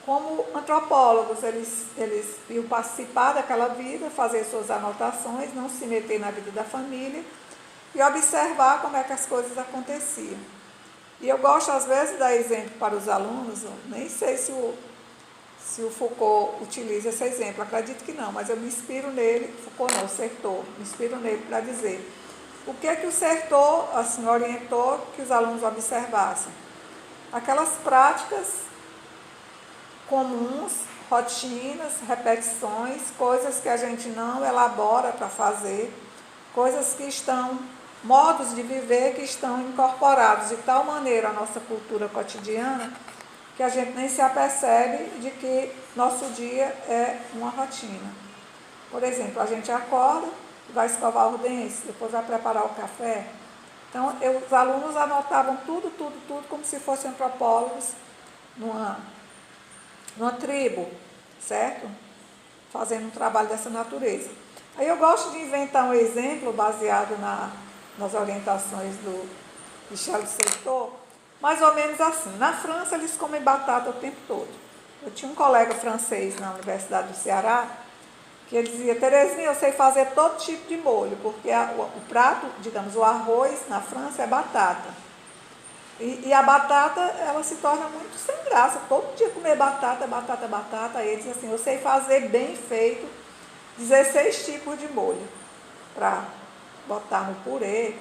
como antropólogos. Eles iam participar daquela vida, fazer suas anotações, não se meter na vida da família e observar como é que as coisas aconteciam. E eu gosto, às vezes, de dar exemplo para os alunos, eu nem sei se o Foucault utiliza esse exemplo, acredito que não, mas eu me inspiro nele, Foucault não, Certeau, me inspiro nele para dizer o que é que o Certeau assim, orientou que os alunos observassem. Aquelas práticas comuns, rotinas, repetições, coisas que a gente não elabora para fazer, coisas que estão, modos de viver que estão incorporados de tal maneira à nossa cultura cotidiana, que a gente nem se apercebe de que nosso dia é uma rotina. Por exemplo, a gente acorda, vai escovar o dente, depois vai preparar o café. Então, os alunos anotavam tudo, como se fossem antropólogos numa tribo, certo? Fazendo um trabalho dessa natureza. Aí eu gosto de inventar um exemplo baseado nas orientações do Michel de Certeau, mais ou menos assim. Na França, eles comem batata o tempo todo. Eu tinha um colega francês na Universidade do Ceará, que ele dizia: Terezinha, eu sei fazer todo tipo de molho, porque o prato, digamos, o arroz na França é batata. E a batata, ela se torna muito sem graça. Todo dia comer batata. Aí ele diz assim: eu sei fazer bem feito 16 tipos de molho para botar no purê,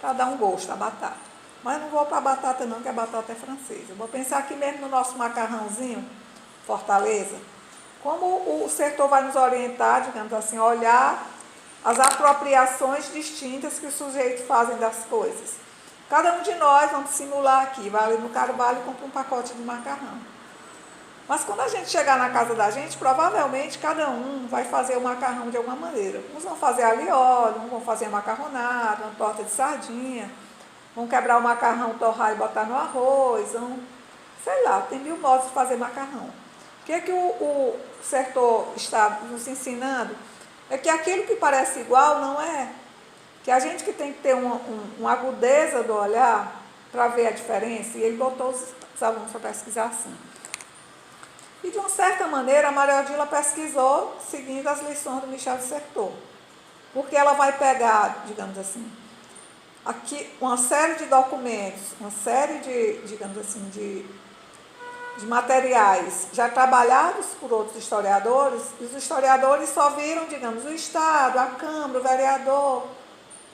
para dar um gosto à batata. Mas não vou para a batata não, que a batata é francesa. Eu vou pensar aqui mesmo no nosso macarrãozinho, Fortaleza, como o Sertor vai nos orientar, digamos assim, a olhar as apropriações distintas que os sujeitos fazem das coisas. Cada um de nós, vamos simular aqui, vai ali no Carvalho e compra um pacote de macarrão. Mas quando a gente chegar na casa da gente, provavelmente cada um vai fazer o macarrão de alguma maneira. Uns vão fazer alho e óleo, uns vão fazer macarronada, uma torta de sardinha, vão quebrar o macarrão, torrar e botar no arroz, vão, sei lá, tem 1000 modos de fazer macarrão. O que é que o Sertor está nos ensinando? É que aquilo que parece igual não é. Que a gente que tem que ter uma agudeza do olhar para ver a diferença, e ele botou os alunos para pesquisar assim. E de uma certa maneira a Maria Odila pesquisou seguindo as lições do Michel de Certeau. Porque ela vai pegar, digamos assim, aqui uma série de documentos, uma série de, digamos assim, de materiais já trabalhados por outros historiadores, e os historiadores só viram, digamos, o Estado, a Câmara, o vereador,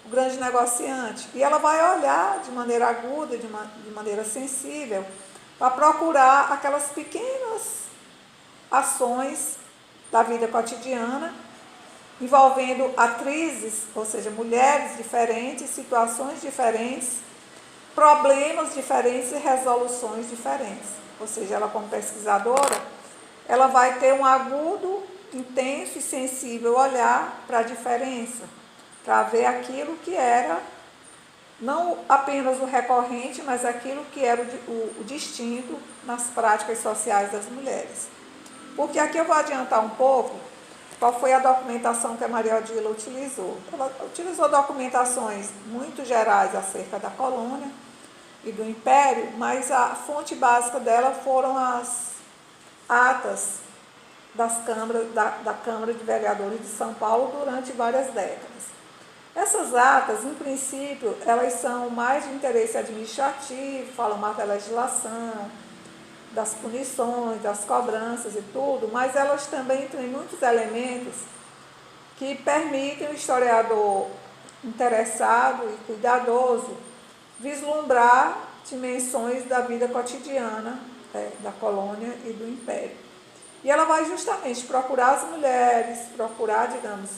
o grande negociante. E ela vai olhar de maneira aguda, de maneira sensível, para procurar aquelas pequenas ações da vida cotidiana, envolvendo atrizes, ou seja, mulheres diferentes, situações diferentes, problemas diferentes e resoluções diferentes. Ou seja, ela como pesquisadora, ela vai ter um agudo, intenso e sensível olhar para a diferença, para ver aquilo que era não apenas o recorrente, mas aquilo que era o distinto nas práticas sociais das mulheres. Porque aqui eu vou adiantar um pouco qual foi a documentação que a Maria Odila utilizou. Ela utilizou documentações muito gerais acerca da colônia e do Império, mas a fonte básica dela foram as atas das câmaras, da Câmara de Vereadores de São Paulo durante várias décadas. Essas atas, em princípio, elas são mais de interesse administrativo, falam mais da legislação, das punições, das cobranças e tudo, mas elas também têm muitos elementos que permitem o historiador interessado e cuidadoso vislumbrar dimensões da vida cotidiana da colônia e do Império. E ela vai justamente procurar as mulheres, procurar, digamos,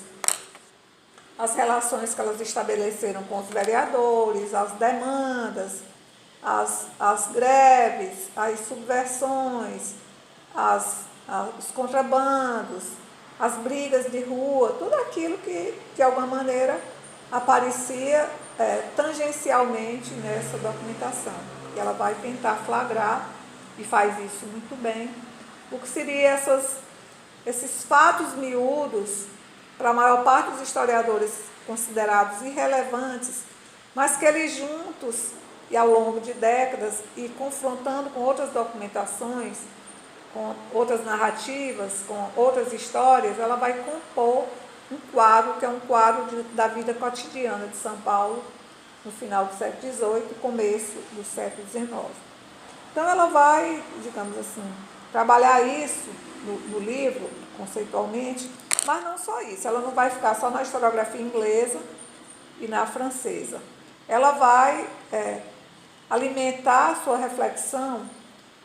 as relações que elas estabeleceram com os vereadores, as demandas, as greves, as subversões, os contrabandos, as brigas de rua, tudo aquilo que, de alguma maneira, aparecia tangencialmente nessa documentação. E ela vai tentar flagrar, e faz isso muito bem, o que seriam esses fatos miúdos, para a maior parte dos historiadores considerados irrelevantes, mas que eles juntos, e ao longo de décadas, e confrontando com outras documentações, com outras narrativas, com outras histórias, ela vai compor um quadro, que é um quadro da vida cotidiana de São Paulo, no final do século XVIII e começo do século XIX. Então, ela vai, digamos assim, trabalhar isso no livro, conceitualmente, mas não só isso, ela não vai ficar só na historiografia inglesa e na francesa. Ela vai alimentar a sua reflexão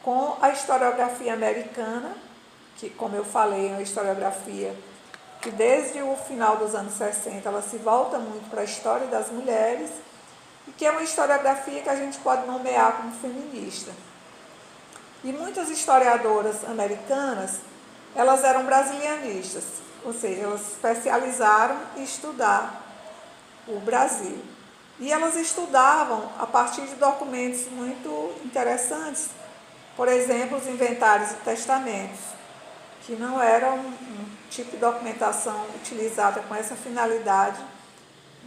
com a historiografia americana, que, como eu falei, é uma historiografia que desde o final dos anos 60 ela se volta muito para a história das mulheres, e que é uma historiografia que a gente pode nomear como feminista. E muitas historiadoras americanas, elas eram brasilianistas, ou seja, elas se especializaram em estudar o Brasil. E elas estudavam a partir de documentos muito interessantes, por exemplo, os inventários e testamentos, que não eram um tipo de documentação utilizada com essa finalidade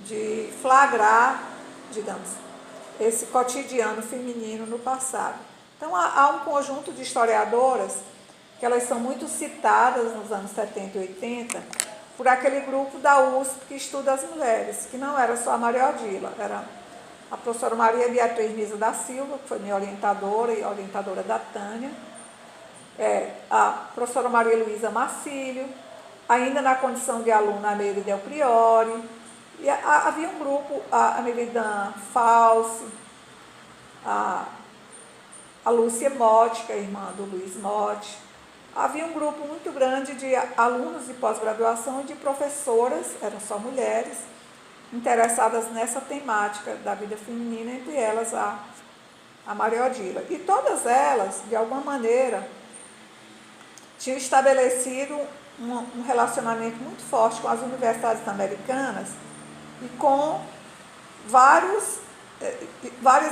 de flagrar, digamos, esse cotidiano feminino no passado. Então, há um conjunto de historiadoras que elas são muito citadas nos anos 70 e 80 por aquele grupo da USP que estuda as mulheres, que não era só a Maria Odila, era a professora Maria Beatriz Nisa da Silva, que foi minha orientadora e orientadora da Tânia, a professora Maria Luísa Marcílio, ainda na condição de aluna a Meire Del Priori, e havia um grupo, a Meridan Falsi, a Lúcia Motti, que é a irmã do Luiz Motti, havia um grupo muito grande de alunos de pós-graduação e de professoras, eram só mulheres, interessadas nessa temática da vida feminina, entre elas a Maria Odila. E todas elas, de alguma maneira, tinham estabelecido um relacionamento muito forte com as universidades americanas e com várias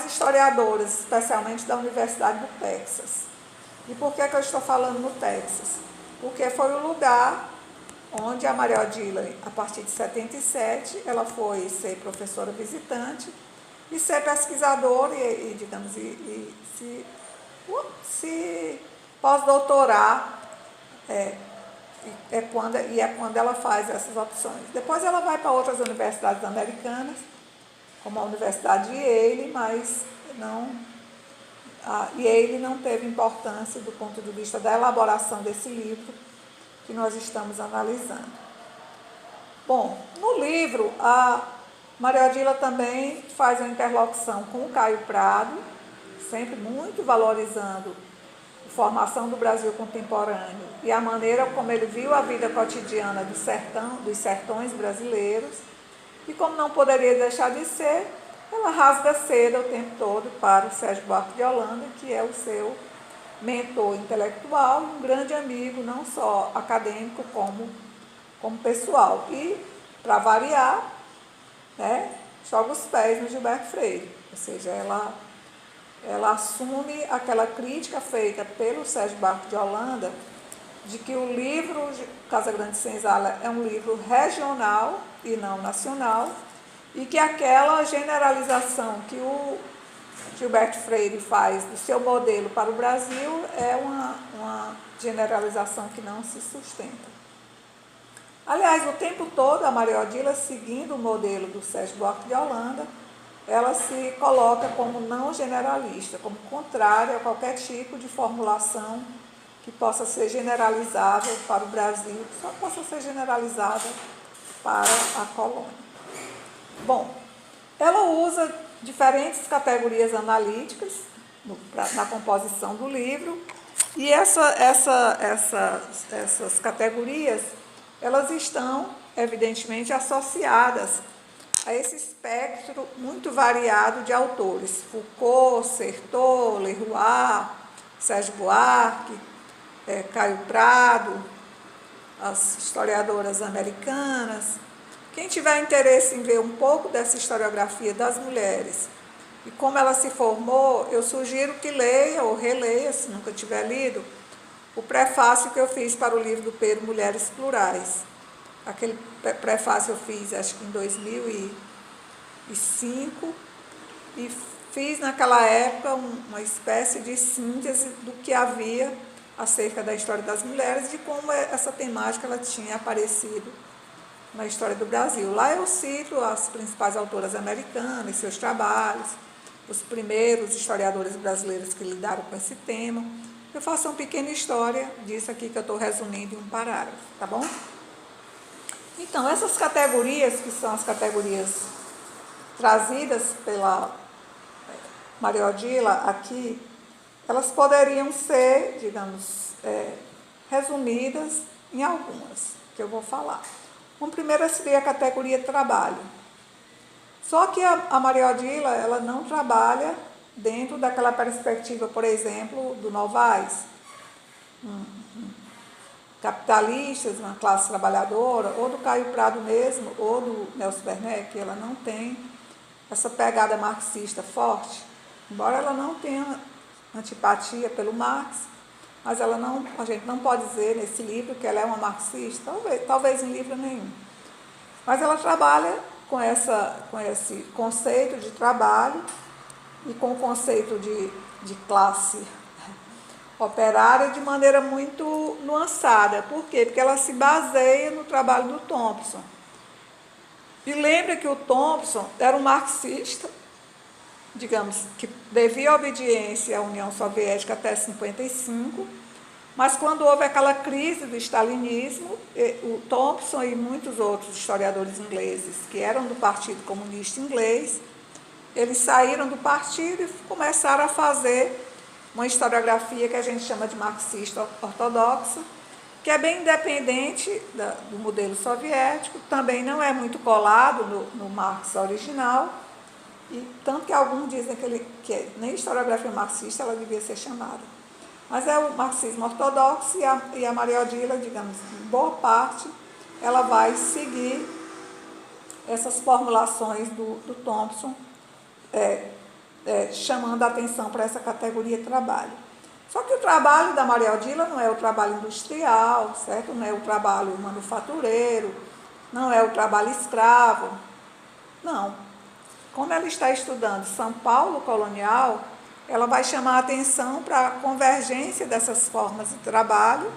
historiadoras, especialmente da Universidade do Texas. E por que eu estou falando no Texas? Porque foi o lugar onde a Maria Odila, a partir de 77, ela foi ser professora visitante e ser pesquisadora e se pós-doutorar, quando ela faz essas opções. Depois ela vai para outras universidades americanas, como a Universidade de Yale, mas a Yale não teve importância do ponto de vista da elaboração desse livro que nós estamos analisando. Bom, no livro, a Maria Odila também faz uma interlocução com o Caio Prado, sempre muito valorizando a formação do Brasil contemporâneo e a maneira como ele viu a vida cotidiana dos sertões brasileiros. E como não poderia deixar de ser, ela rasga seda o tempo todo para o Sérgio Buarque de Holanda, que é o seu mentor intelectual, um grande amigo, não só acadêmico como pessoal. E, para variar, joga os pés no Gilberto Freire, ou seja, ela assume aquela crítica feita pelo Sérgio Buarque de Holanda de que o livro Casagrande Senzala é um livro regional e não nacional, e que aquela generalização que o Gilberto Freire faz do seu modelo para o Brasil é uma generalização que não se sustenta. Aliás, o tempo todo a Maria Odila, seguindo o modelo do Sérgio Buarque de Holanda, ela se coloca como não generalista, como contrária a qualquer tipo de formulação que possa ser generalizável para o Brasil, que só possa ser generalizada para a colônia. Bom, ela usa diferentes categorias analíticas na composição do livro, e essas categorias, elas estão, evidentemente, associadas a esse espectro muito variado de autores: Foucault, Certeau, Leroy, Sérgio Buarque, Caio Prado, as historiadoras americanas. Quem tiver interesse em ver um pouco dessa historiografia das mulheres e como ela se formou, eu sugiro que leia ou releia, se nunca tiver lido, o prefácio que eu fiz para o livro do Pedro, Mulheres Plurais. Aquele prefácio eu fiz, acho que em 2005, e fiz naquela época uma espécie de síntese do que havia acerca da história das mulheres e de como essa temática ela tinha aparecido na história do Brasil. Lá eu cito as principais autoras americanas, seus trabalhos, os primeiros historiadores brasileiros que lidaram com esse tema. Eu faço uma pequena história disso aqui que eu estou resumindo em um parágrafo, tá bom? Então, essas categorias, que são as categorias trazidas pela Maria Odila aqui, elas poderiam ser, digamos, resumidas em algumas que eu vou falar. Uma primeira seria a categoria trabalho. Só que a Maria Odila, ela não trabalha dentro daquela perspectiva, por exemplo, do Novaes, capitalistas, uma classe trabalhadora, ou do Caio Prado mesmo, ou do Nelson Werneck. Ela não tem essa pegada marxista forte, embora ela não tenha antipatia pelo Marx, mas a gente não pode dizer nesse livro que ela é uma marxista, talvez em livro nenhum. Mas ela trabalha com esse conceito de trabalho e com o conceito de classe operária de maneira muito nuançada. Por quê? Porque ela se baseia no trabalho do Thompson. E lembra que o Thompson era um marxista, digamos, que devia obediência à União Soviética até 1955, mas quando houve aquela crise do stalinismo, o Thompson e muitos outros historiadores ingleses que eram do Partido Comunista Inglês, eles saíram do partido e começaram a fazer uma historiografia que a gente chama de marxista ortodoxa, que é bem independente do modelo soviético, também não é muito colado no Marx original, e tanto que alguns dizem que nem historiografia marxista ela devia ser chamada. Mas é o marxismo ortodoxo e a Maria Odila, digamos, em boa parte, ela vai seguir essas formulações do Thompson, chamando a atenção para essa categoria trabalho. Só que o trabalho da Maria Odila não é o trabalho industrial, certo? Não é o trabalho manufatureiro, não é o trabalho escravo, não. Quando ela está estudando São Paulo colonial, ela vai chamar a atenção para a convergência dessas formas de trabalho,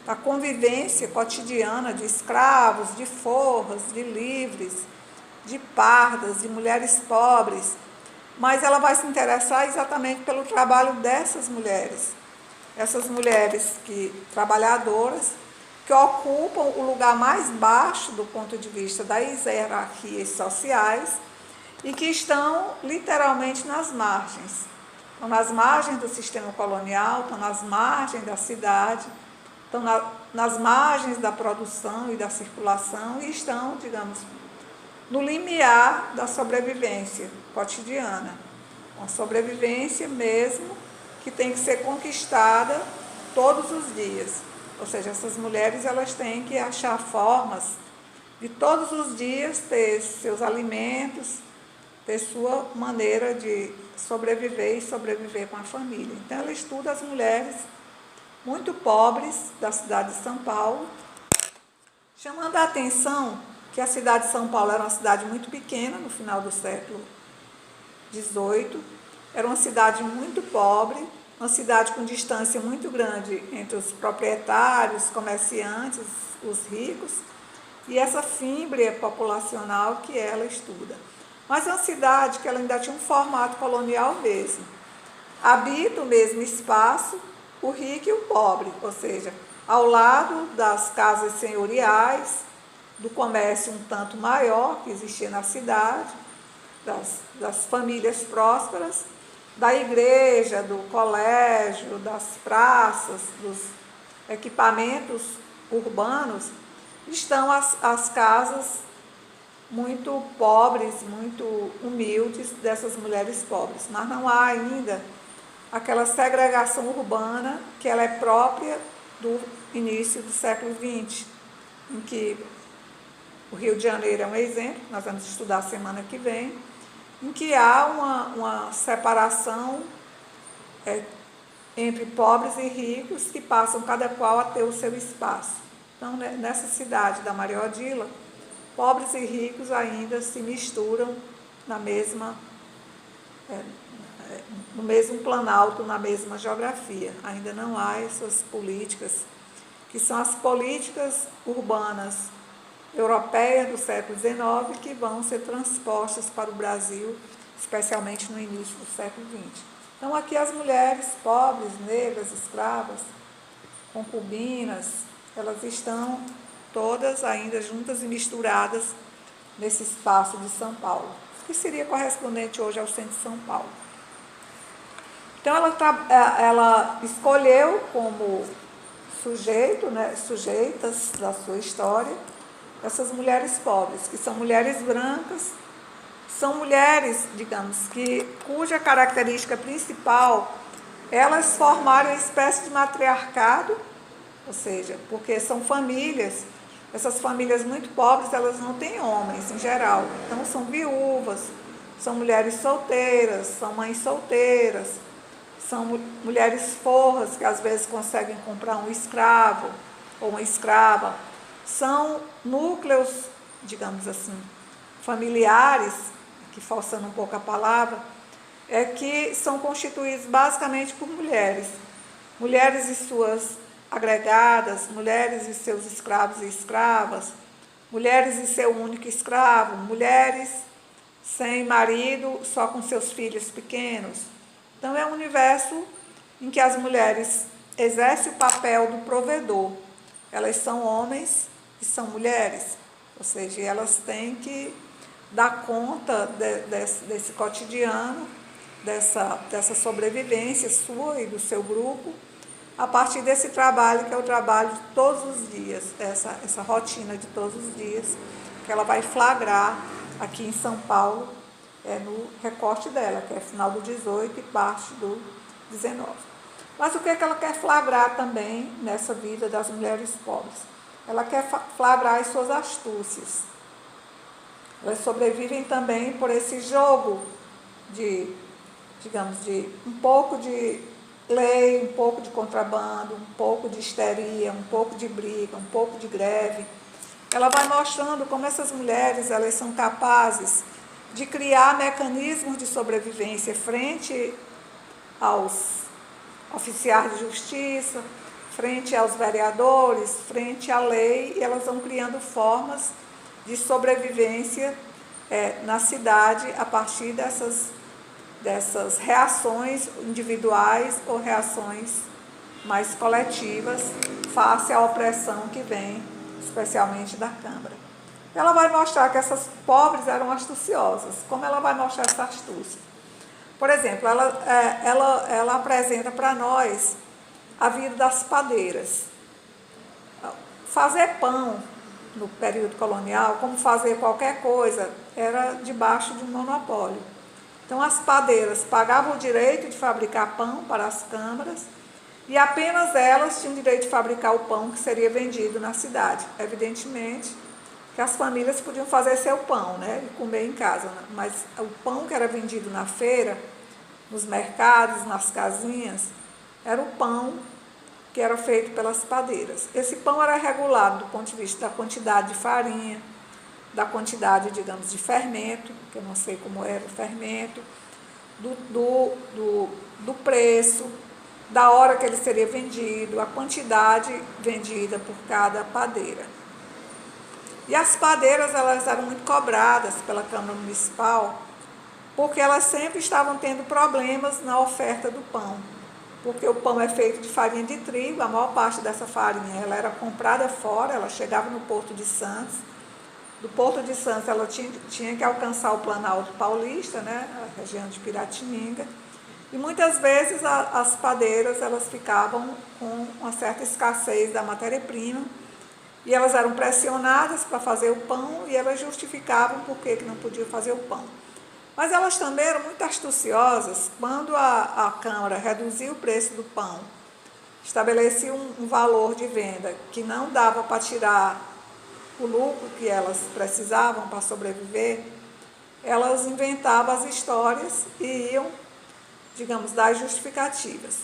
a convivência cotidiana de escravos, de forras, de livres, de pardas, de mulheres pobres, mas ela vai se interessar exatamente pelo trabalho dessas mulheres, essas mulheres trabalhadoras, que ocupam o lugar mais baixo do ponto de vista das hierarquias sociais e que estão literalmente nas margens. Estão nas margens do sistema colonial, estão nas margens da cidade, estão nas margens da produção e da circulação e estão, digamos, no limiar da sobrevivência cotidiana. Uma sobrevivência mesmo que tem que ser conquistada todos os dias. Ou seja, essas mulheres elas têm que achar formas de todos os dias ter seus alimentos, ter sua maneira de sobreviver e sobreviver com a família. Então ela estuda as mulheres muito pobres da cidade de São Paulo, chamando a atenção que a cidade de São Paulo era uma cidade muito pequena no final do século XVIII, era uma cidade muito pobre, uma cidade com distância muito grande entre os proprietários, comerciantes, os ricos, e essa fímbria populacional que ela estuda. Mas é uma cidade que ela ainda tinha um formato colonial mesmo. Habita o mesmo espaço o rico e o pobre, ou seja, ao lado das casas senhoriais, do comércio um tanto maior que existia na cidade, das famílias prósperas, da igreja, do colégio, das praças, dos equipamentos urbanos, estão as casas muito pobres, muito humildes dessas mulheres pobres. Mas não há ainda aquela segregação urbana que ela é própria do início do século XX, em que o Rio de Janeiro é um exemplo, nós vamos estudar semana que vem, em que há uma separação entre pobres e ricos que passam cada qual a ter o seu espaço. Então, nessa cidade da Maria Odila, pobres e ricos ainda se misturam no mesmo planalto, na mesma geografia. Ainda não há essas políticas, que são as políticas urbanas europeias do século XIX, que vão ser transpostas para o Brasil, especialmente no início do século XX. Então, aqui as mulheres pobres, negras, escravas, concubinas, elas estão todas ainda juntas e misturadas nesse espaço de São Paulo, que seria correspondente hoje ao centro de São Paulo. Então, ela escolheu como sujeitas da sua história, essas mulheres pobres, que são mulheres brancas, são mulheres, digamos, cuja característica principal, elas formaram uma espécie de matriarcado, ou seja, porque são famílias, essas famílias muito pobres, elas não têm homens em geral, então são viúvas, são mulheres solteiras, são mães solteiras, são mulheres forras que às vezes conseguem comprar um escravo ou uma escrava, são núcleos, digamos assim, familiares, que forçando um pouco a palavra, que são constituídos basicamente por mulheres. Mulheres e suas agregadas, mulheres e seus escravos e escravas, mulheres e seu único escravo, mulheres sem marido, só com seus filhos pequenos. Então, é um universo em que as mulheres exercem o papel do provedor. Elas são homens e são mulheres, ou seja, elas têm que dar conta desse cotidiano dessa sobrevivência sua e do seu grupo, a partir desse trabalho, que é o trabalho de todos os dias, essa rotina de todos os dias, que ela vai flagrar aqui em São Paulo, no recorte dela, que é final do 18 e parte do 19. Mas o que é que ela quer flagrar também nessa vida das mulheres pobres? Ela quer flagrar as suas astúcias. Elas sobrevivem também por esse jogo de um pouco de lei, um pouco de contrabando, um pouco de histeria, um pouco de briga, um pouco de greve. Ela vai mostrando como essas mulheres, elas são capazes de criar mecanismos de sobrevivência frente aos oficiais de justiça, frente aos vereadores, frente à lei, e elas vão criando formas de sobrevivência na cidade a partir dessas reações individuais ou reações mais coletivas face à opressão que vem, especialmente da Câmara. Ela vai mostrar que essas pobres eram astuciosas. Como ela vai mostrar essa astúcia? Por exemplo, ela apresenta para nós a vida das padeiras. Fazer pão no período colonial, como fazer qualquer coisa, era debaixo de um monopólio. Então, as padeiras pagavam o direito de fabricar pão para as câmaras e apenas elas tinham o direito de fabricar o pão que seria vendido na cidade. Evidentemente que as famílias podiam fazer seu pão, né, e comer em casa, mas o pão que era vendido na feira, nos mercados, nas casinhas, era o pão que era feito pelas padeiras. Esse pão era regulado do ponto de vista da quantidade de farinha, da quantidade, digamos, de fermento, que eu não sei como era o fermento, do preço, da hora que ele seria vendido, a quantidade vendida por cada padeira. E as padeiras, elas eram muito cobradas pela Câmara Municipal, porque elas sempre estavam tendo problemas na oferta do pão. Porque o pão é feito de farinha de trigo, a maior parte dessa farinha ela era comprada fora, ela chegava no Porto de Santos. Do Porto de Santos ela tinha que alcançar o Planalto Paulista, né, a região de Piratininga. E muitas vezes as padeiras elas ficavam com uma certa escassez da matéria-prima, e elas eram pressionadas para fazer o pão e elas justificavam por que não podiam fazer o pão. Mas elas também eram muito astuciosas. Quando a Câmara reduziu o preço do pão, estabelecia um valor de venda que não dava para tirar o lucro que elas precisavam para sobreviver, elas inventavam as histórias e iam, digamos, dar justificativas.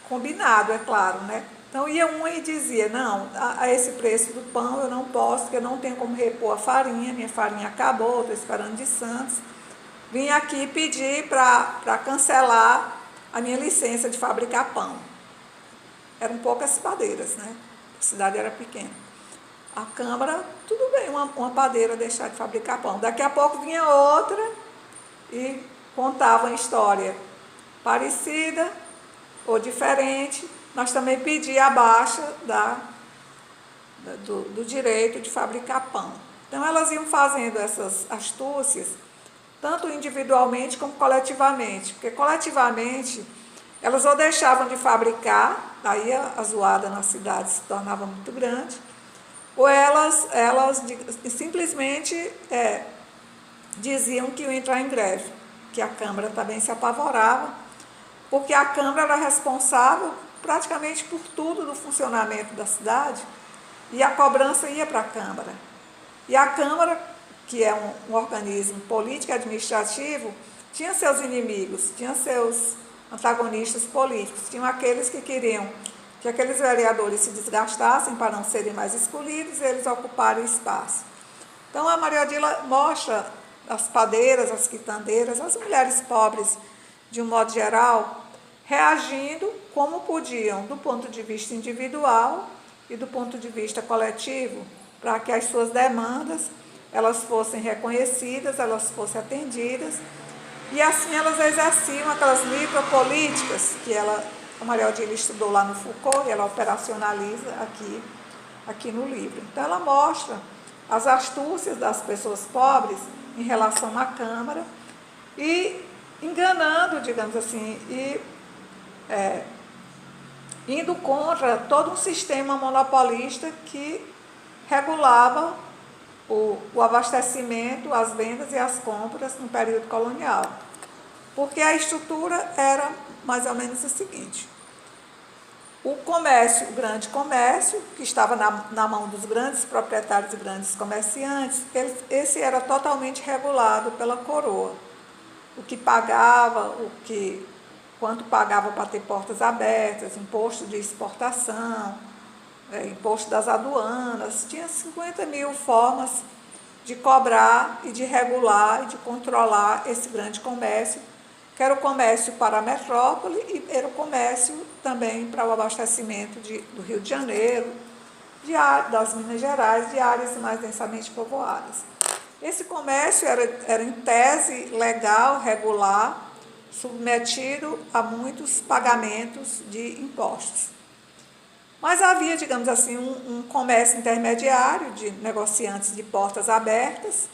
Combinado, é claro, né? Então, ia uma e dizia, não, a esse preço do pão eu não posso, porque eu não tenho como repor a farinha, minha farinha acabou, estou esperando de Santos. Vim aqui pedir para cancelar a minha licença de fabricar pão. Eram poucas padeiras, né? A cidade era pequena. A Câmara, tudo bem, uma padeira deixar de fabricar pão. Daqui a pouco vinha outra e contava uma história parecida ou diferente. Nós também pedíamos a baixa do direito de fabricar pão. Então, elas iam fazendo essas astúcias, tanto individualmente como coletivamente, porque coletivamente elas ou deixavam de fabricar, aí a zoada na cidade se tornava muito grande, ou elas simplesmente diziam que iam entrar em greve, que a Câmara também se apavorava, porque a Câmara era responsável praticamente por tudo do funcionamento da cidade, e a cobrança ia para a Câmara. E a Câmara, que é um organismo político e administrativo, tinha seus inimigos, tinha seus antagonistas políticos, tinham aqueles que queriam que aqueles vereadores se desgastassem para não serem mais escolhidos e eles ocuparem espaço. Então, a Maria Odila mostra as padeiras, as quitandeiras, as mulheres pobres, de um modo geral, reagindo como podiam, do ponto de vista individual e do ponto de vista coletivo, para que as suas demandas elas fossem reconhecidas, elas fossem atendidas, e assim elas exerciam aquelas micropolíticas que a Maria Odila estudou lá no Foucault e ela operacionaliza aqui no livro. Então, ela mostra as astúcias das pessoas pobres em relação à Câmara e enganando, digamos assim, e indo contra todo um sistema monopolista que regulava o abastecimento, as vendas e as compras no período colonial. Porque a estrutura era mais ou menos o seguinte: o comércio, o grande comércio, que estava na mão dos grandes proprietários e grandes comerciantes, esse era totalmente regulado pela coroa. O que pagava, quanto pagava para ter portas abertas, imposto de exportação, imposto das aduanas, tinha 50 mil formas de cobrar e de regular e de controlar esse grande comércio, que era o comércio para a metrópole e era o comércio também para o abastecimento do Rio de Janeiro, das Minas Gerais, de áreas mais densamente povoadas. Esse comércio era em tese legal, regular, submetido a muitos pagamentos de impostos. Mas havia, digamos assim, um comércio intermediário de negociantes de portas abertas,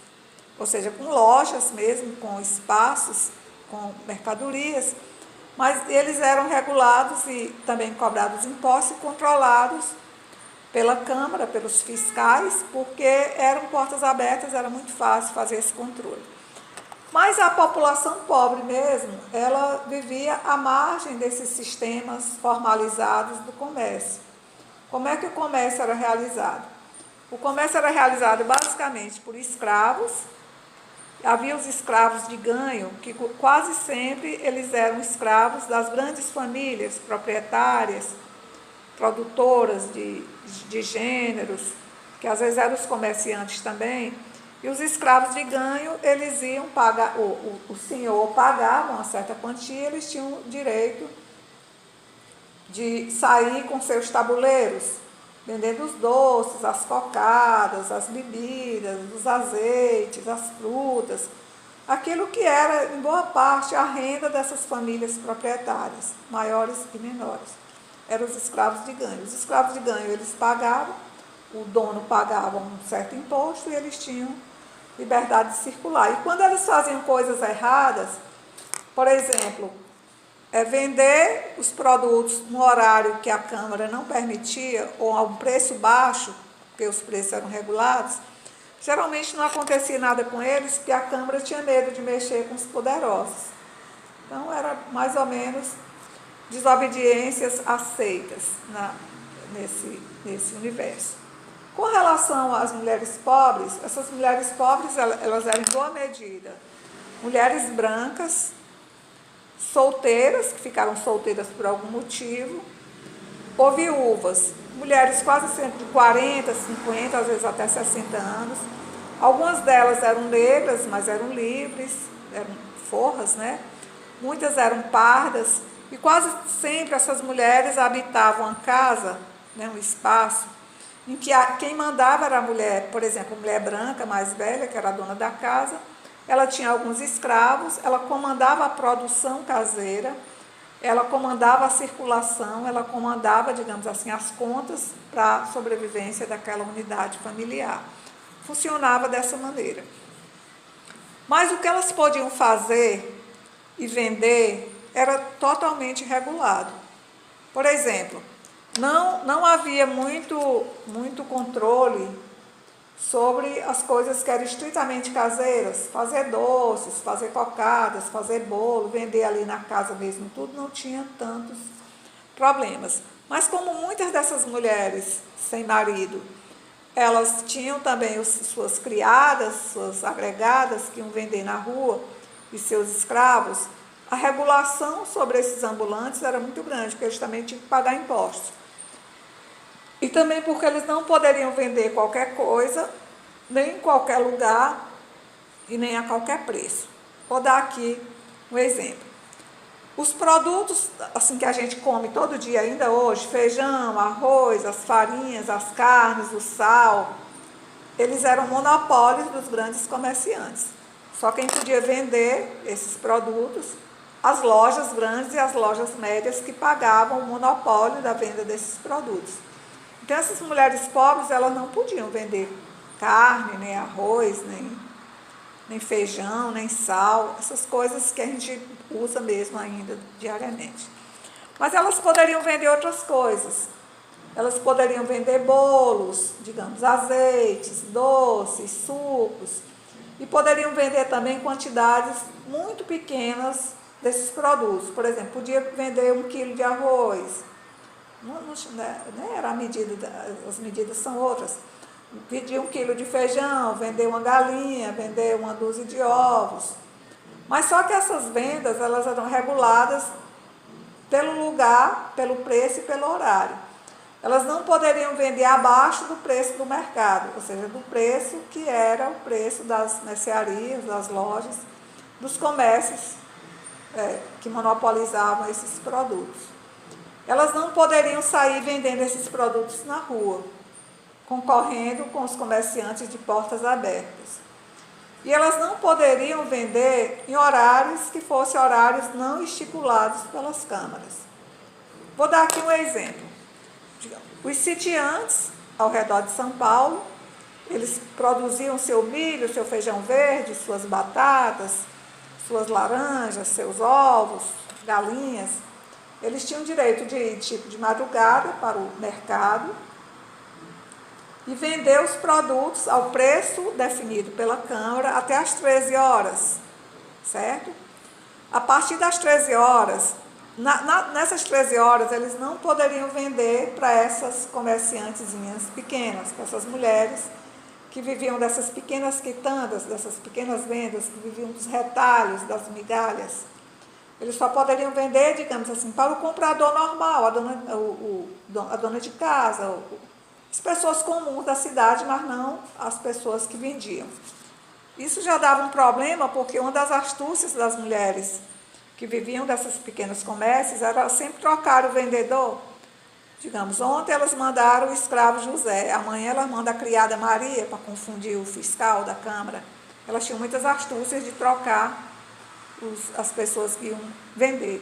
ou seja, com lojas mesmo, com espaços, com mercadorias, mas eles eram regulados e também cobrados impostos e controlados pela Câmara, pelos fiscais, porque eram portas abertas, era muito fácil fazer esse controle. Mas a população pobre mesmo, ela vivia à margem desses sistemas formalizados do comércio. Como é que o comércio era realizado? O comércio era realizado basicamente por escravos. Havia os escravos de ganho, que quase sempre eles eram escravos das grandes famílias proprietárias, produtoras de gêneros, que às vezes eram os comerciantes também. E os escravos de ganho, eles iam pagar, o senhor pagava uma certa quantia, eles tinham direito de sair com seus tabuleiros, vendendo os doces, as cocadas, as bebidas, os azeites, as frutas, aquilo que era, em boa parte, a renda dessas famílias proprietárias, maiores e menores. Eram os escravos de ganho. Os escravos de ganho, eles pagavam, o dono pagava um certo imposto e eles tinham liberdade de circular. E quando eles faziam coisas erradas, por exemplo, vender os produtos no horário que a Câmara não permitia, ou a um preço baixo, porque os preços eram regulados, geralmente não acontecia nada com eles, porque a Câmara tinha medo de mexer com os poderosos. Então, era mais ou menos desobediências aceitas nesse universo. Com relação às mulheres pobres, essas mulheres pobres, elas eram em boa medida mulheres brancas, solteiras, que ficaram solteiras por algum motivo, ou viúvas, mulheres quase sempre de 40, 50, às vezes até 60 anos. Algumas delas eram negras, mas eram livres, eram forras, né? Muitas eram pardas, e quase sempre essas mulheres habitavam a casa, né, um espaço, em que quem mandava era a mulher, por exemplo, a mulher branca mais velha, que era a dona da casa. Ela tinha alguns escravos, ela comandava a produção caseira, ela comandava a circulação, ela comandava, digamos assim, as contas para a sobrevivência daquela unidade familiar. Funcionava dessa maneira. Mas o que elas podiam fazer e vender era totalmente regulado. Por exemplo, não havia muito controle sobre as coisas que eram estritamente caseiras, fazer doces, fazer cocadas, fazer bolo, vender ali na casa mesmo, tudo não tinha tantos problemas. Mas como muitas dessas mulheres sem marido, elas tinham também suas criadas, suas agregadas que iam vender na rua e seus escravos, a regulação sobre esses ambulantes era muito grande, porque eles também tinham que pagar impostos. E também porque eles não poderiam vender qualquer coisa, nem em qualquer lugar e nem a qualquer preço. Vou dar aqui um exemplo. Os produtos assim, que a gente come todo dia ainda hoje, feijão, arroz, as farinhas, as carnes, o sal, eles eram monopólios dos grandes comerciantes. Só quem podia vender esses produtos, as lojas grandes e as lojas médias que pagavam o monopólio da venda desses produtos. Então, essas mulheres pobres, elas não podiam vender carne, nem arroz, nem nem feijão, nem sal, essas coisas que a gente usa mesmo ainda diariamente. Mas elas poderiam vender outras coisas. Elas poderiam vender bolos, digamos, azeites, doces, sucos, e poderiam vender também quantidades muito pequenas desses produtos. Por exemplo, podia vender 1 quilo de arroz. Não era a medida, as medidas são outras. Pedir 1 quilo de feijão, vender uma galinha, vender uma dúzia de ovos. Mas só que essas vendas, elas eram reguladas pelo lugar, pelo preço e pelo horário. Elas não poderiam vender abaixo do preço do mercado, ou seja, do preço que era o preço das mercearias, das lojas, dos comércios que monopolizavam esses produtos. Elas não poderiam sair vendendo esses produtos na rua, concorrendo com os comerciantes de portas abertas. E elas não poderiam vender em horários que fossem horários não estipulados pelas câmaras. Vou dar aqui um exemplo. Os sitiantes ao redor de São Paulo, eles produziam seu milho, seu feijão verde, suas batatas, suas laranjas, seus ovos, galinhas. Eles tinham direito de ir tipo de madrugada para o mercado e vender os produtos ao preço definido pela Câmara até às 13 horas, certo? A partir das 13 horas, nessas 13 horas, eles não poderiam vender para essas comerciantezinhas pequenas, para essas mulheres que viviam dessas pequenas quitandas, dessas pequenas vendas, que viviam dos retalhos, das migalhas. Eles só poderiam vender, digamos assim, para o comprador normal, a dona de casa, as pessoas comuns da cidade, mas não as pessoas que vendiam. Isso já dava um problema, porque uma das astúcias das mulheres que viviam dessas pequenos comércios era sempre trocar o vendedor. Digamos, ontem elas mandaram o escravo José, amanhã elas mandam a criada Maria para confundir o fiscal da Câmara. Elas tinham muitas astúcias de trocar as pessoas que iam vender.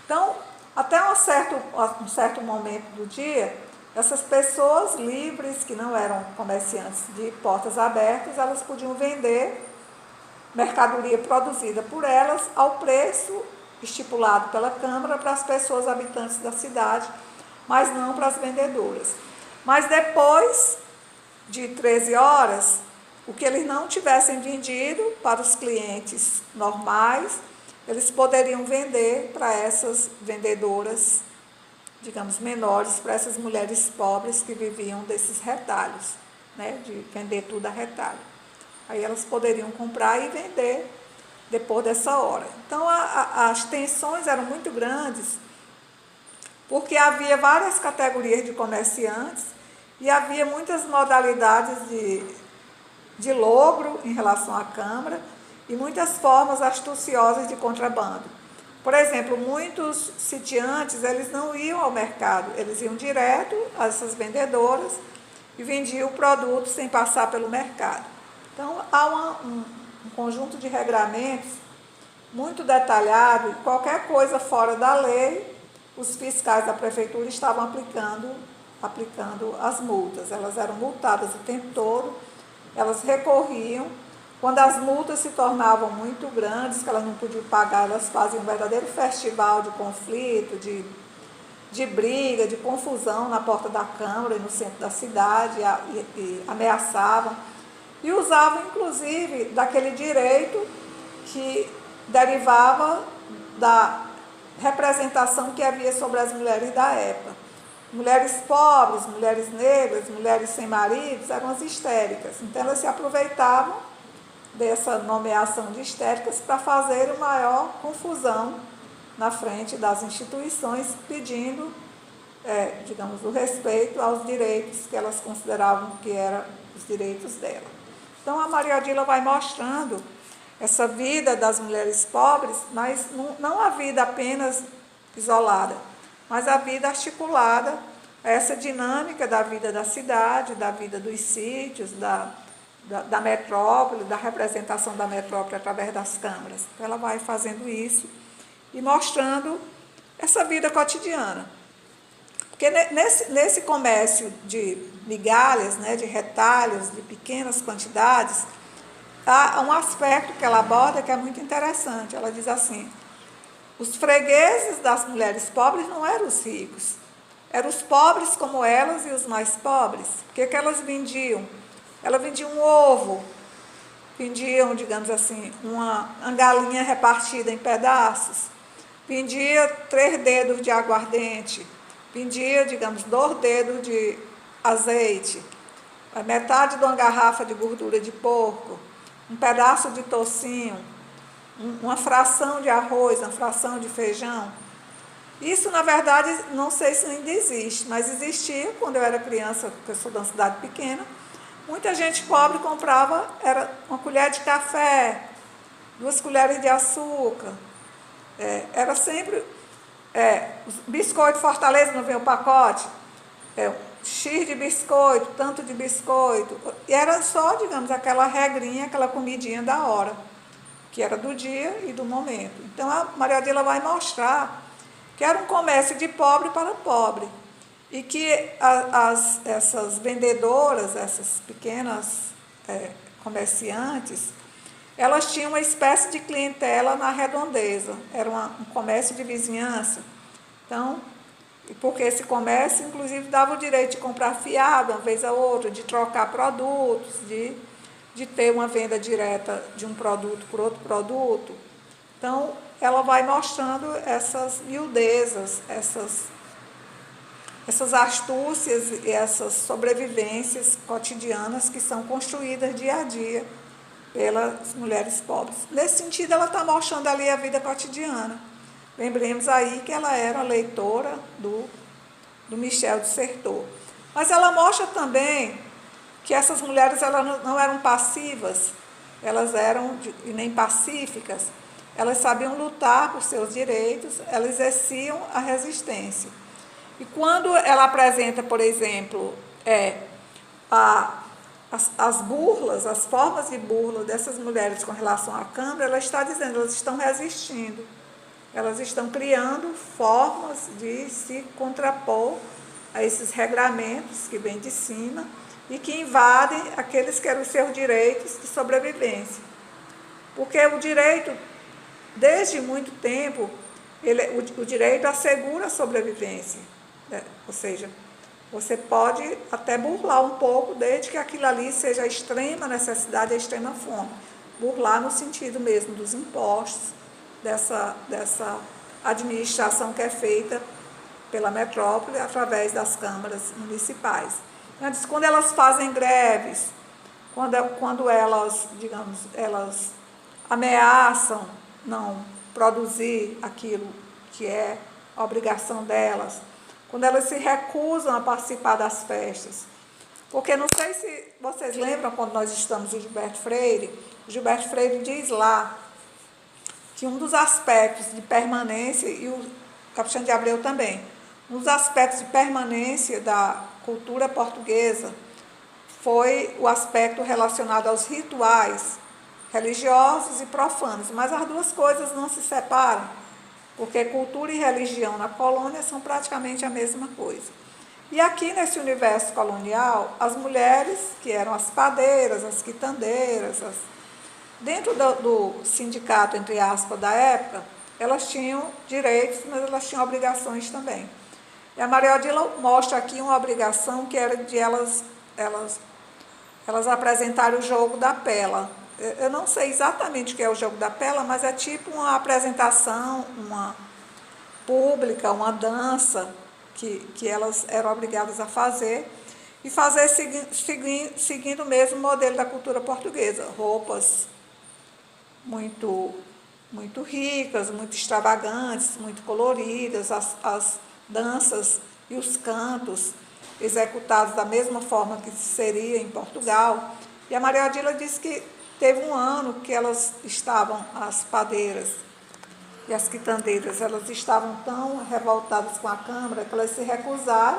Então, até um certo momento do dia, essas pessoas livres, que não eram comerciantes de portas abertas, elas podiam vender mercadoria produzida por elas ao preço estipulado pela Câmara para as pessoas habitantes da cidade, mas não para as vendedoras. Mas depois de 13 horas, o que eles não tivessem vendido para os clientes normais, eles poderiam vender para essas vendedoras, digamos, menores, para essas mulheres pobres que viviam desses retalhos, né, de vender tudo a retalho. Aí elas poderiam comprar e vender depois dessa hora. Então, as tensões eram muito grandes, porque havia várias categorias de comerciantes e havia muitas modalidades de logro em relação à Câmara e muitas formas astuciosas de contrabando. Por exemplo, muitos sitiantes, eles não iam ao mercado, eles iam direto a essas vendedoras e vendiam o produto sem passar pelo mercado. Então, há um conjunto de regramentos muito detalhado, e qualquer coisa fora da lei, os fiscais da prefeitura estavam aplicando as multas. Elas eram multadas o tempo todo, elas recorriam. Quando as multas se tornavam muito grandes, que elas não podiam pagar, elas faziam um verdadeiro festival de conflito, de briga, de confusão na porta da Câmara e no centro da cidade, e ameaçavam. E usavam, inclusive, daquele direito que derivava da representação que havia sobre as mulheres da época. Mulheres pobres, mulheres negras, mulheres sem maridos, eram as histéricas. Então, elas se aproveitavam dessa nomeação de histéricas para fazer maior confusão na frente das instituições, pedindo, digamos, o respeito aos direitos que elas consideravam que eram os direitos dela. Então, a Maria Odila vai mostrando essa vida das mulheres pobres, mas não a vida apenas isolada, mas a vida articulada, essa dinâmica da vida da cidade, da vida dos sítios, da metrópole, da representação da metrópole através das câmaras. Então, ela vai fazendo isso e mostrando essa vida cotidiana. Porque nesse comércio de migalhas, né, de retalhos, de pequenas quantidades, há um aspecto que ela aborda que é muito interessante. Ela diz assim: os fregueses das mulheres pobres não eram os ricos, eram os pobres como elas e os mais pobres. O que elas vendiam? Elas vendiam um ovo, vendiam, digamos assim, uma galinha repartida em pedaços, vendia 3 dedos de aguardente, vendia, digamos, 2 dedos de azeite, metade de uma garrafa de gordura de porco, um pedaço de tocinho, uma fração de arroz, uma fração de feijão. Isso, na verdade, não sei se ainda existe, mas existia quando eu era criança, porque eu sou de uma cidade pequena. Muita gente pobre comprava, era uma colher de café, 2 colheres de açúcar. Era sempre biscoito Fortaleza, não vem o pacote, X de biscoito, tanto de biscoito. E era só, digamos, aquela regrinha, aquela comidinha da hora, que era do dia e do momento. Então, a Maria Odila vai mostrar que era um comércio de pobre para pobre. E que essas vendedoras, essas pequenas comerciantes, elas tinham uma espécie de clientela na redondeza. Era um comércio de vizinhança. Então, porque esse comércio, inclusive, dava o direito de comprar fiado uma vez a outra, de trocar produtos, de ter uma venda direta de um produto por outro produto. Então, ela vai mostrando essas miudezas, essas astúcias e essas sobrevivências cotidianas que são construídas dia a dia pelas mulheres pobres. Nesse sentido, ela está mostrando ali a vida cotidiana. Lembremos aí que ela era leitora do Michel de Certeau. Mas ela mostra também que essas mulheres elas não eram passivas, elas eram e nem pacíficas, elas sabiam lutar por seus direitos, elas exerciam a resistência. E quando ela apresenta, por exemplo, as burlas, as formas de burla dessas mulheres com relação à Câmara, ela está dizendo, elas estão resistindo, elas estão criando formas de se contrapor a esses regramentos que vêm de cima e que invadem aqueles que eram os seus direitos de sobrevivência. Porque o direito, desde muito tempo, o direito assegura a sobrevivência. Ou seja, você pode até burlar um pouco, desde que aquilo ali seja a extrema necessidade, a extrema fome. Burlar no sentido mesmo dos impostos, dessa administração que é feita pela metrópole através das câmaras municipais. Antes, quando elas fazem greves, quando elas, digamos, elas ameaçam não produzir aquilo que é a obrigação delas, quando elas se recusam a participar das festas. Porque não sei se vocês lembram, quando nós estamos em Gilberto Freire, o Gilberto Freire diz lá que um dos aspectos de permanência, e o Capistrano de Abreu também, um dos aspectos de permanência da cultura portuguesa foi o aspecto relacionado aos rituais religiosos e profanos, mas as duas coisas não se separam, porque cultura e religião na colônia são praticamente a mesma coisa. E aqui nesse universo colonial, as mulheres, que eram as padeiras, as quitandeiras, dentro do sindicato, entre aspas, da época, elas tinham direitos, mas elas tinham obrigações também. E a Maria Odila mostra aqui uma obrigação que era de elas apresentarem o jogo da pela. Eu não sei exatamente o que é o jogo da pela, mas é tipo uma apresentação, uma pública, uma dança que elas eram obrigadas a fazer, e fazer seguindo o mesmo modelo da cultura portuguesa. Roupas muito ricas, muito extravagantes, muito coloridas, as danças e os cantos executados da mesma forma que seria em Portugal. E a Maria Odila disse que teve um ano que elas estavam, as padeiras e as quitandeiras, elas estavam tão revoltadas com a Câmara que elas se recusaram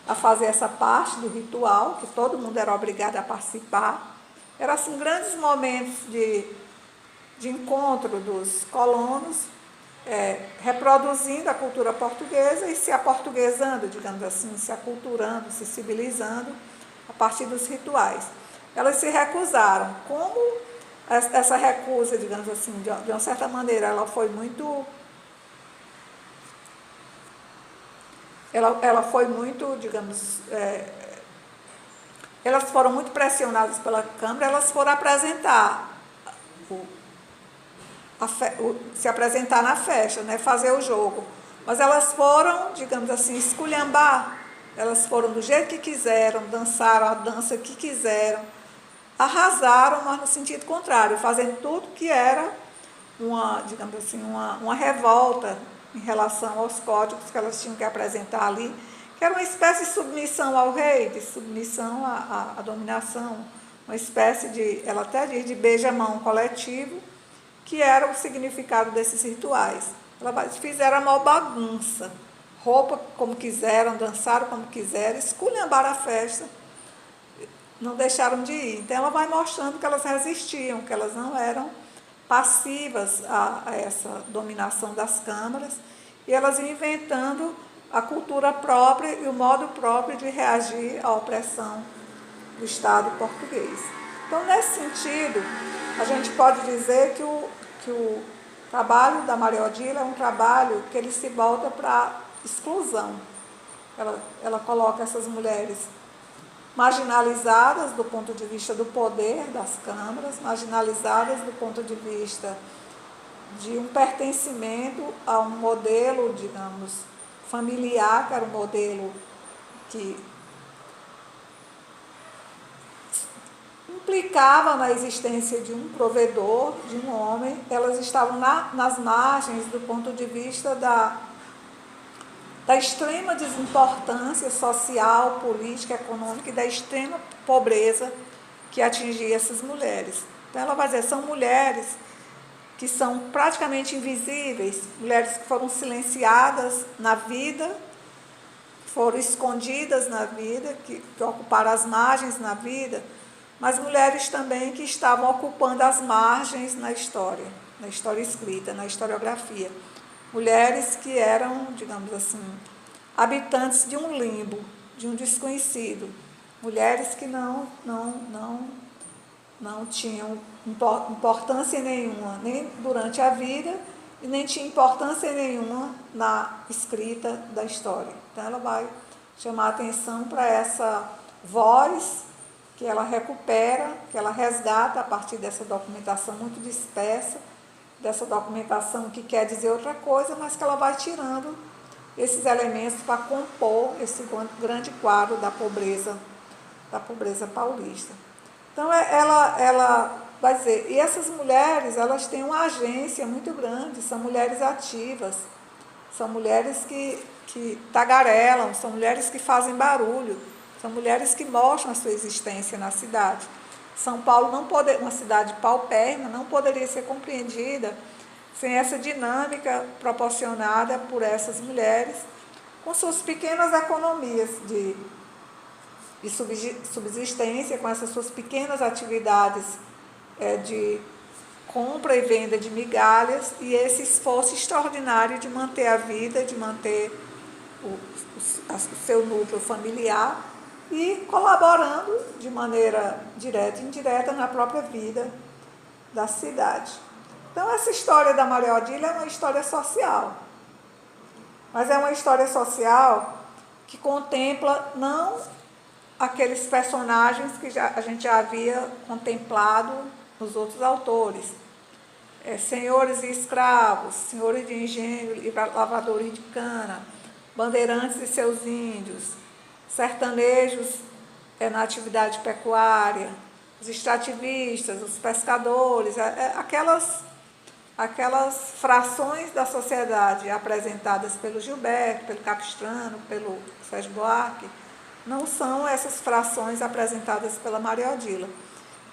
a fazer essa parte do ritual, que todo mundo era obrigado a participar. Eram assim, grandes momentos de encontro dos colonos, reproduzindo a cultura portuguesa e se aportuguesando, digamos assim, se aculturando, se civilizando a partir dos rituais. Elas se recusaram. Como essa recusa, digamos assim, de uma certa maneira, ela foi muito... Ela foi muito, digamos, elas foram muito pressionadas pela Câmara, elas foram apresentar, se apresentar na festa, né, fazer o jogo. Mas elas foram, digamos assim, esculhambar, elas foram do jeito que quiseram, dançaram a dança que quiseram, arrasaram, mas no sentido contrário, fazendo tudo que era uma, digamos assim, uma revolta em relação aos códigos que elas tinham que apresentar ali, que era uma espécie de submissão ao rei, de submissão à dominação, uma espécie de, ela até diz, de beijamão coletivo, que era o significado desses rituais. Elas fizeram a maior bagunça, roupa como quiseram, dançaram como quiseram, esculhambaram a festa, não deixaram de ir. Então ela vai mostrando que elas resistiam, que elas não eram passivas a essa dominação das câmaras, e elas iam inventando a cultura própria e o modo próprio de reagir à opressão do Estado português. Então, nesse sentido, a gente pode dizer que o trabalho da Maria Odila é um trabalho que ele se volta para a exclusão. Ela coloca essas mulheres marginalizadas do ponto de vista do poder das câmaras, marginalizadas do ponto de vista de um pertencimento a um modelo, digamos, familiar, que era um modelo que implicava na existência de um provedor, de um homem. Elas estavam nas margens do ponto de vista da extrema desimportância social, política, econômica e da extrema pobreza que atingia essas mulheres. Então ela vai dizer, são mulheres que são praticamente invisíveis, mulheres que foram silenciadas na vida, foram escondidas na vida, que ocuparam as margens na vida, mas mulheres também que estavam ocupando as margens na história escrita, na historiografia. Mulheres que eram, digamos assim, habitantes de um limbo, de um desconhecido. Mulheres que não tinham importância nenhuma, nem durante a vida, e nem tinha importância nenhuma na escrita da história. Então ela vai chamar a atenção para essa voz que ela recupera, que ela resgata a partir dessa documentação muito dispersa, dessa documentação que quer dizer outra coisa, mas que ela vai tirando esses elementos para compor esse grande quadro da pobreza paulista. Então ela vai dizer, e essas mulheres, elas têm uma agência muito grande, são mulheres ativas, são mulheres que tagarelam, são mulheres que fazem barulho, são mulheres que mostram a sua existência na cidade. São Paulo, uma cidade paupérrima, não poderia ser compreendida sem essa dinâmica proporcionada por essas mulheres, com suas pequenas economias de subsistência, com essas suas pequenas atividades de compra e venda de migalhas, e esse esforço extraordinário de manter a vida, de manter o seu núcleo familiar, e colaborando de maneira direta e indireta na própria vida da cidade. Então, essa história da Maria Odila é uma história social, mas é uma história social que contempla não aqueles personagens que a gente já havia contemplado nos outros autores, senhores e escravos, senhores de engenho e lavradores de cana, bandeirantes e seus índios, sertanejos na atividade pecuária, os extrativistas, os pescadores, aquelas frações da sociedade apresentadas pelo Gilberto, pelo Capistrano, pelo Sérgio Buarque, não são essas frações apresentadas pela Maria Odila,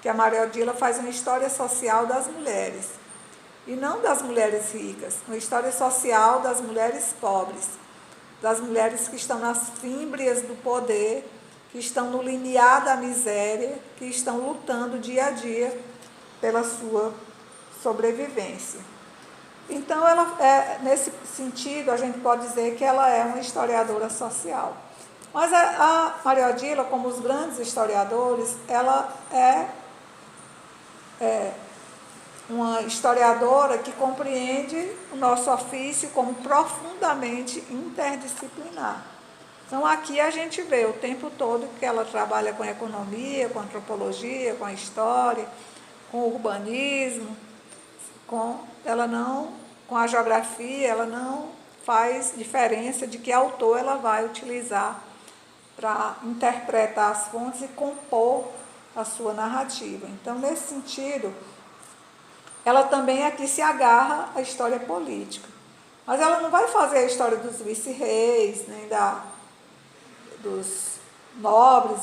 que a Maria Odila faz uma história social das mulheres, e não das mulheres ricas, uma história social das mulheres pobres, das mulheres que estão nas fímbrias do poder, que estão no limiar da miséria, que estão lutando dia a dia pela sua sobrevivência. Então, nesse sentido, a gente pode dizer que ela é uma historiadora social. Mas a Maria Odila, como os grandes historiadores, ela uma historiadora que compreende o nosso ofício como profundamente interdisciplinar. Então, aqui a gente vê o tempo todo que ela trabalha com economia, com antropologia, com a história, com o urbanismo, com a geografia, ela não faz diferença de que autor ela vai utilizar para interpretar as fontes e compor a sua narrativa. Então, nesse sentido, ela também aqui se agarra à história política. Mas ela não vai fazer a história dos vice-reis, nem dos nobres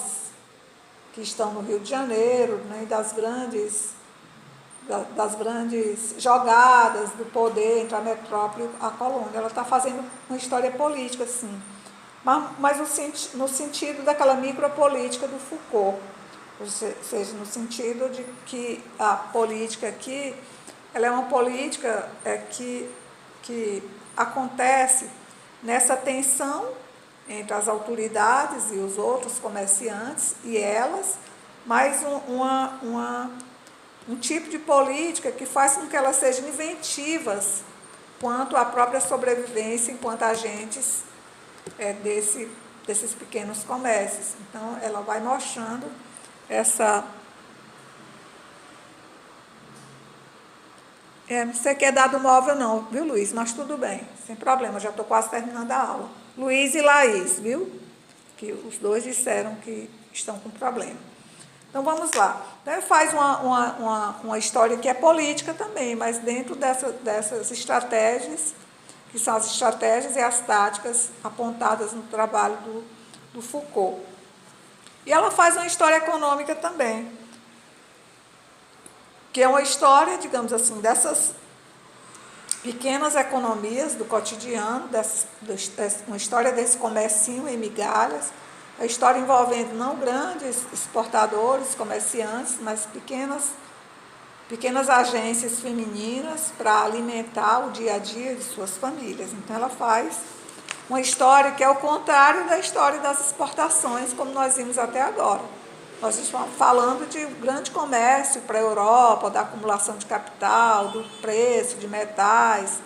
que estão no Rio de Janeiro, nem das grandes jogadas do poder entre a metrópole e a colônia. Ela está fazendo uma história política, sim, mas no sentido daquela micropolítica do Foucault, ou seja, no sentido de que a política aqui, ela é uma política que acontece nessa tensão entre as autoridades e os outros comerciantes e elas, mas um tipo de política que faz com que elas sejam inventivas quanto à própria sobrevivência enquanto agentes desses pequenos comércios. Então, ela vai mostrando essa... não sei que é dado móvel não, viu, Luiz? Mas tudo bem, sem problema, já estou quase terminando a aula. Luiz e Laís, viu? Que os dois disseram que estão com problema. Então, vamos lá. Então, ele faz uma história que é política também, mas dentro dessas estratégias, que são as estratégias e as táticas apontadas no trabalho do Foucault. E ela faz uma história econômica também, que é uma história, digamos assim, dessas pequenas economias do cotidiano, uma história desse comercinho em migalhas, a história envolvendo não grandes exportadores, comerciantes, mas pequenas agências femininas para alimentar o dia a dia de suas famílias. Então, ela faz uma história que é o contrário da história das exportações, como nós vimos até agora. Nós estamos falando de grande comércio para a Europa, da acumulação de capital, do preço de metais,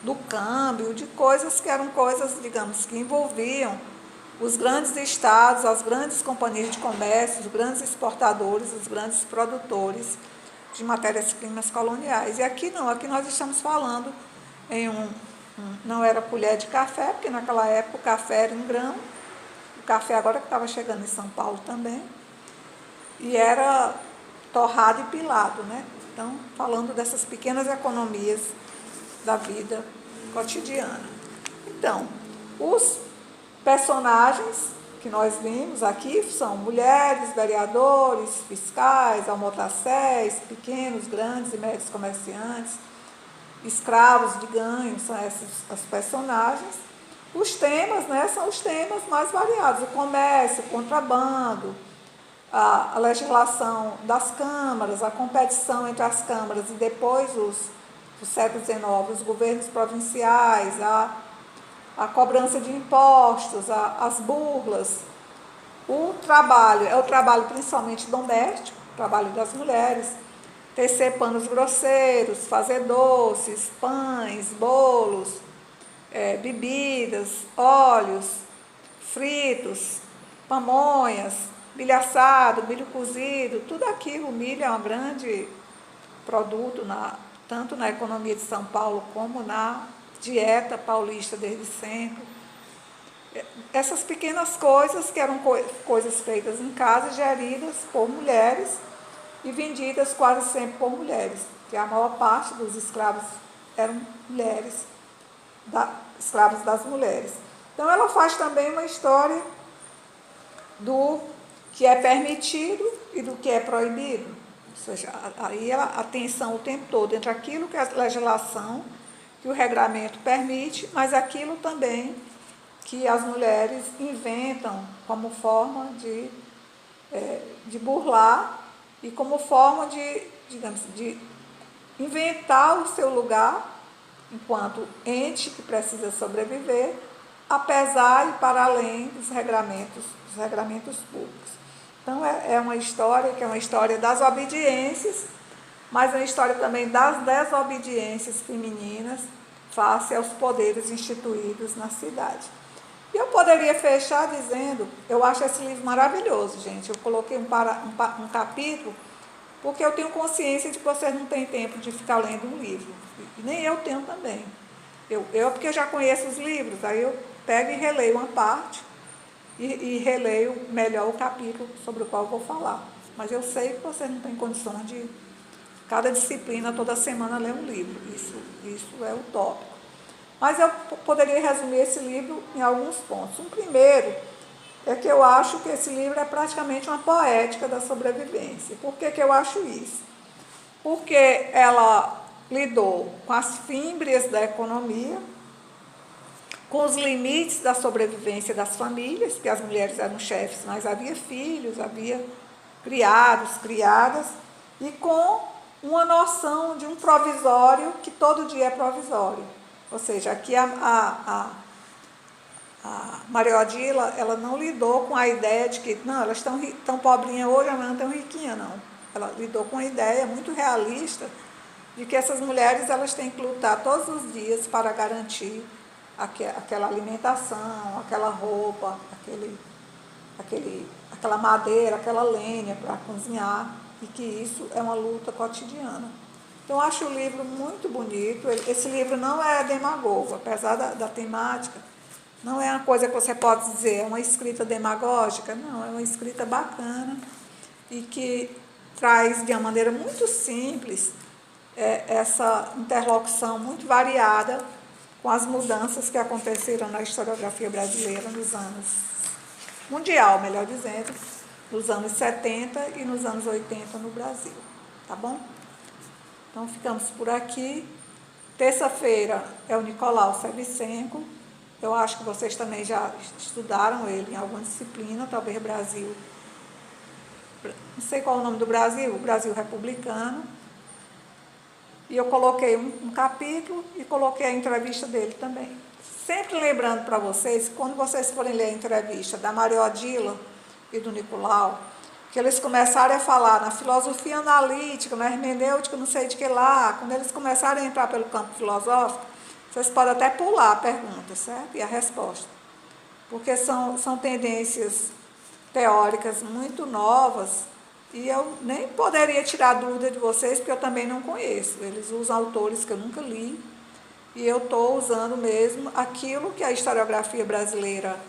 do câmbio, de coisas que eram coisas, digamos, que envolviam os grandes estados, as grandes companhias de comércio, os grandes exportadores, os grandes produtores de matérias-primas coloniais. E aqui não, aqui nós estamos falando em não era colher de café, porque naquela época o café era em grão, o café agora que estava chegando em São Paulo também, e era torrado e pilado, né? Então, falando dessas pequenas economias da vida cotidiana. Então, os personagens que nós vimos aqui são mulheres, vereadores, fiscais, almotacés, pequenos, grandes e médios comerciantes, escravos de ganho, são esses os personagens. Os temas, né, são os temas mais variados: o comércio, o contrabando, a legislação das câmaras, a competição entre as câmaras e depois do século XIX, os governos provinciais, a cobrança de impostos, as burlas. O trabalho é o trabalho principalmente doméstico, o trabalho das mulheres, tecer panos grosseiros, fazer doces, pães, bolos, bebidas, óleos, fritos, pamonhas, milho assado, milho cozido, tudo aquilo. O milho é um grande produto, tanto na economia de São Paulo como na dieta paulista desde sempre. Essas pequenas coisas, que eram coisas feitas em casa, geridas por mulheres e vendidas quase sempre por mulheres, que a maior parte dos escravos eram mulheres, escravos das mulheres. Então, ela faz também uma história do que é permitido e do que é proibido. Ou seja, aí a tensão o tempo todo entre aquilo que a legislação, que o regramento permite, mas aquilo também que as mulheres inventam como forma de burlar e como forma de inventar o seu lugar enquanto ente que precisa sobreviver, apesar e para além dos regramentos públicos. Então, é uma história que é uma história das obediências, mas é uma história também das desobediências femininas face aos poderes instituídos na cidade. E eu poderia fechar dizendo, eu acho esse livro maravilhoso, gente. Eu coloquei um capítulo, porque eu tenho consciência de que vocês não têm tempo de ficar lendo um livro. E nem eu tenho também. Porque eu já conheço os livros, aí eu pego e releio uma parte e releio melhor o capítulo sobre o qual eu vou falar. Mas eu sei que vocês não têm condições de, cada disciplina, toda semana, ler um livro. Isso é utópico. Mas eu poderia resumir esse livro em alguns pontos. Um primeiro é que eu acho que esse livro é praticamente uma poética da sobrevivência. Por que eu acho isso? Porque ela lidou com as fímbrias da economia, com os limites da sobrevivência das famílias, que as mulheres eram chefes, mas havia filhos, havia criados, criadas, e com uma noção de um provisório que todo dia é provisório. Ou seja, aqui a Maria Odila, ela não lidou com a ideia de que, não, elas estão pobrinhas hoje, amanhã estão riquinhas, não. Ela lidou com a ideia muito realista de que essas mulheres, elas têm que lutar todos os dias para garantir aquela alimentação, aquela roupa, aquela madeira, aquela lenha para cozinhar, e que isso é uma luta cotidiana. Então, eu acho o livro muito bonito. Esse livro não é demagogo, apesar da temática. Não é uma coisa que você pode dizer, é uma escrita demagógica. Não, é uma escrita bacana e que traz de uma maneira muito simples essa interlocução muito variada com as mudanças que aconteceram na historiografia brasileira nos anos, mundial, melhor dizendo, nos anos 70 e nos anos 80 no Brasil. Tá bom? Então, ficamos por aqui. Terça-feira é o Nicolau Sevchenko. Eu acho que vocês também já estudaram ele em alguma disciplina, talvez Brasil. Não sei qual é o nome do Brasil, o Brasil Republicano. E eu coloquei um capítulo e coloquei a entrevista dele também. Sempre lembrando para vocês, quando vocês forem ler a entrevista da Maria Odila e do Nicolau, que eles começarem a falar na filosofia analítica, na hermenêutica, não sei de que lá, quando eles começarem a entrar pelo campo filosófico, vocês podem até pular a pergunta, certo? E a resposta. Porque são tendências teóricas muito novas e eu nem poderia tirar dúvida de vocês, porque eu também não conheço. Eles usam autores que eu nunca li e eu estou usando mesmo aquilo que a historiografia brasileira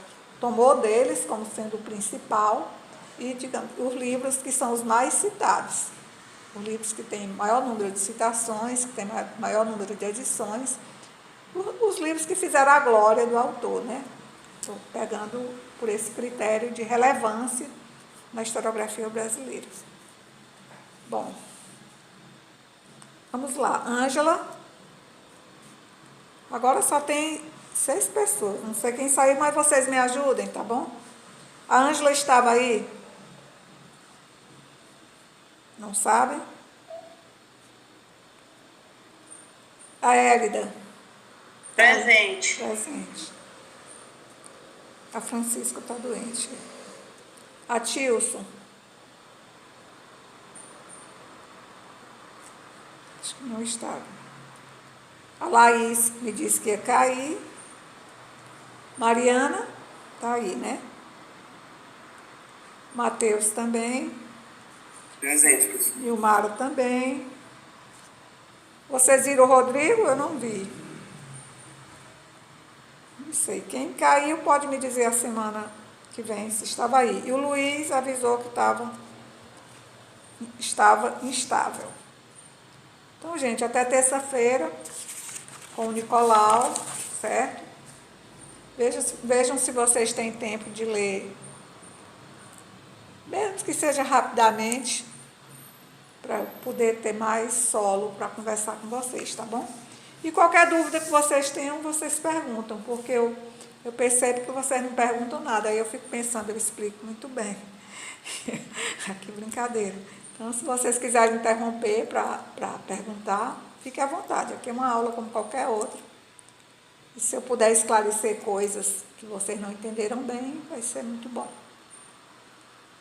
tomou deles como sendo o principal e, digamos, os livros que são os mais citados. Os livros que têm maior número de citações, que têm maior número de edições, os livros que fizeram a glória do autor, né? Estou pegando por esse critério de relevância na historiografia brasileira. Bom, vamos lá. Ângela, agora só tem 6 pessoas, não sei quem saiu, mas vocês me ajudem, tá bom? A Ângela estava aí? Não sabem? A Hélida? Presente. Presente. A Francisca está doente. A Tilson? Acho que não estava. A Laís me disse que ia cair. Mariana? Está aí, né? Matheus também. Presente, professor. E o Mara também. Vocês viram o Rodrigo? Eu não vi. Não sei. Quem caiu pode me dizer a semana que vem se estava aí. E o Luiz avisou que estava instável. Então, gente, até terça-feira com o Nicolau, certo? Vejam se vocês têm tempo de ler, mesmo que seja rapidamente, para poder ter mais solo para conversar com vocês, tá bom? E qualquer dúvida que vocês tenham, vocês perguntam, porque eu percebo que vocês não perguntam nada, aí eu fico pensando, eu explico muito bem. Que brincadeira. Então, se vocês quiserem interromper para perguntar, fique à vontade, aqui é uma aula como qualquer outra. E se eu puder esclarecer coisas que vocês não entenderam bem, vai ser muito bom.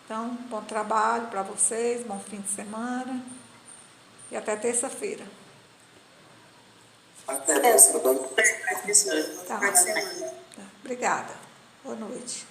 Então, bom trabalho para vocês, bom fim de semana. E até terça-feira. Até, professora. Tá. Boa semana. Tá. Obrigada. Boa noite.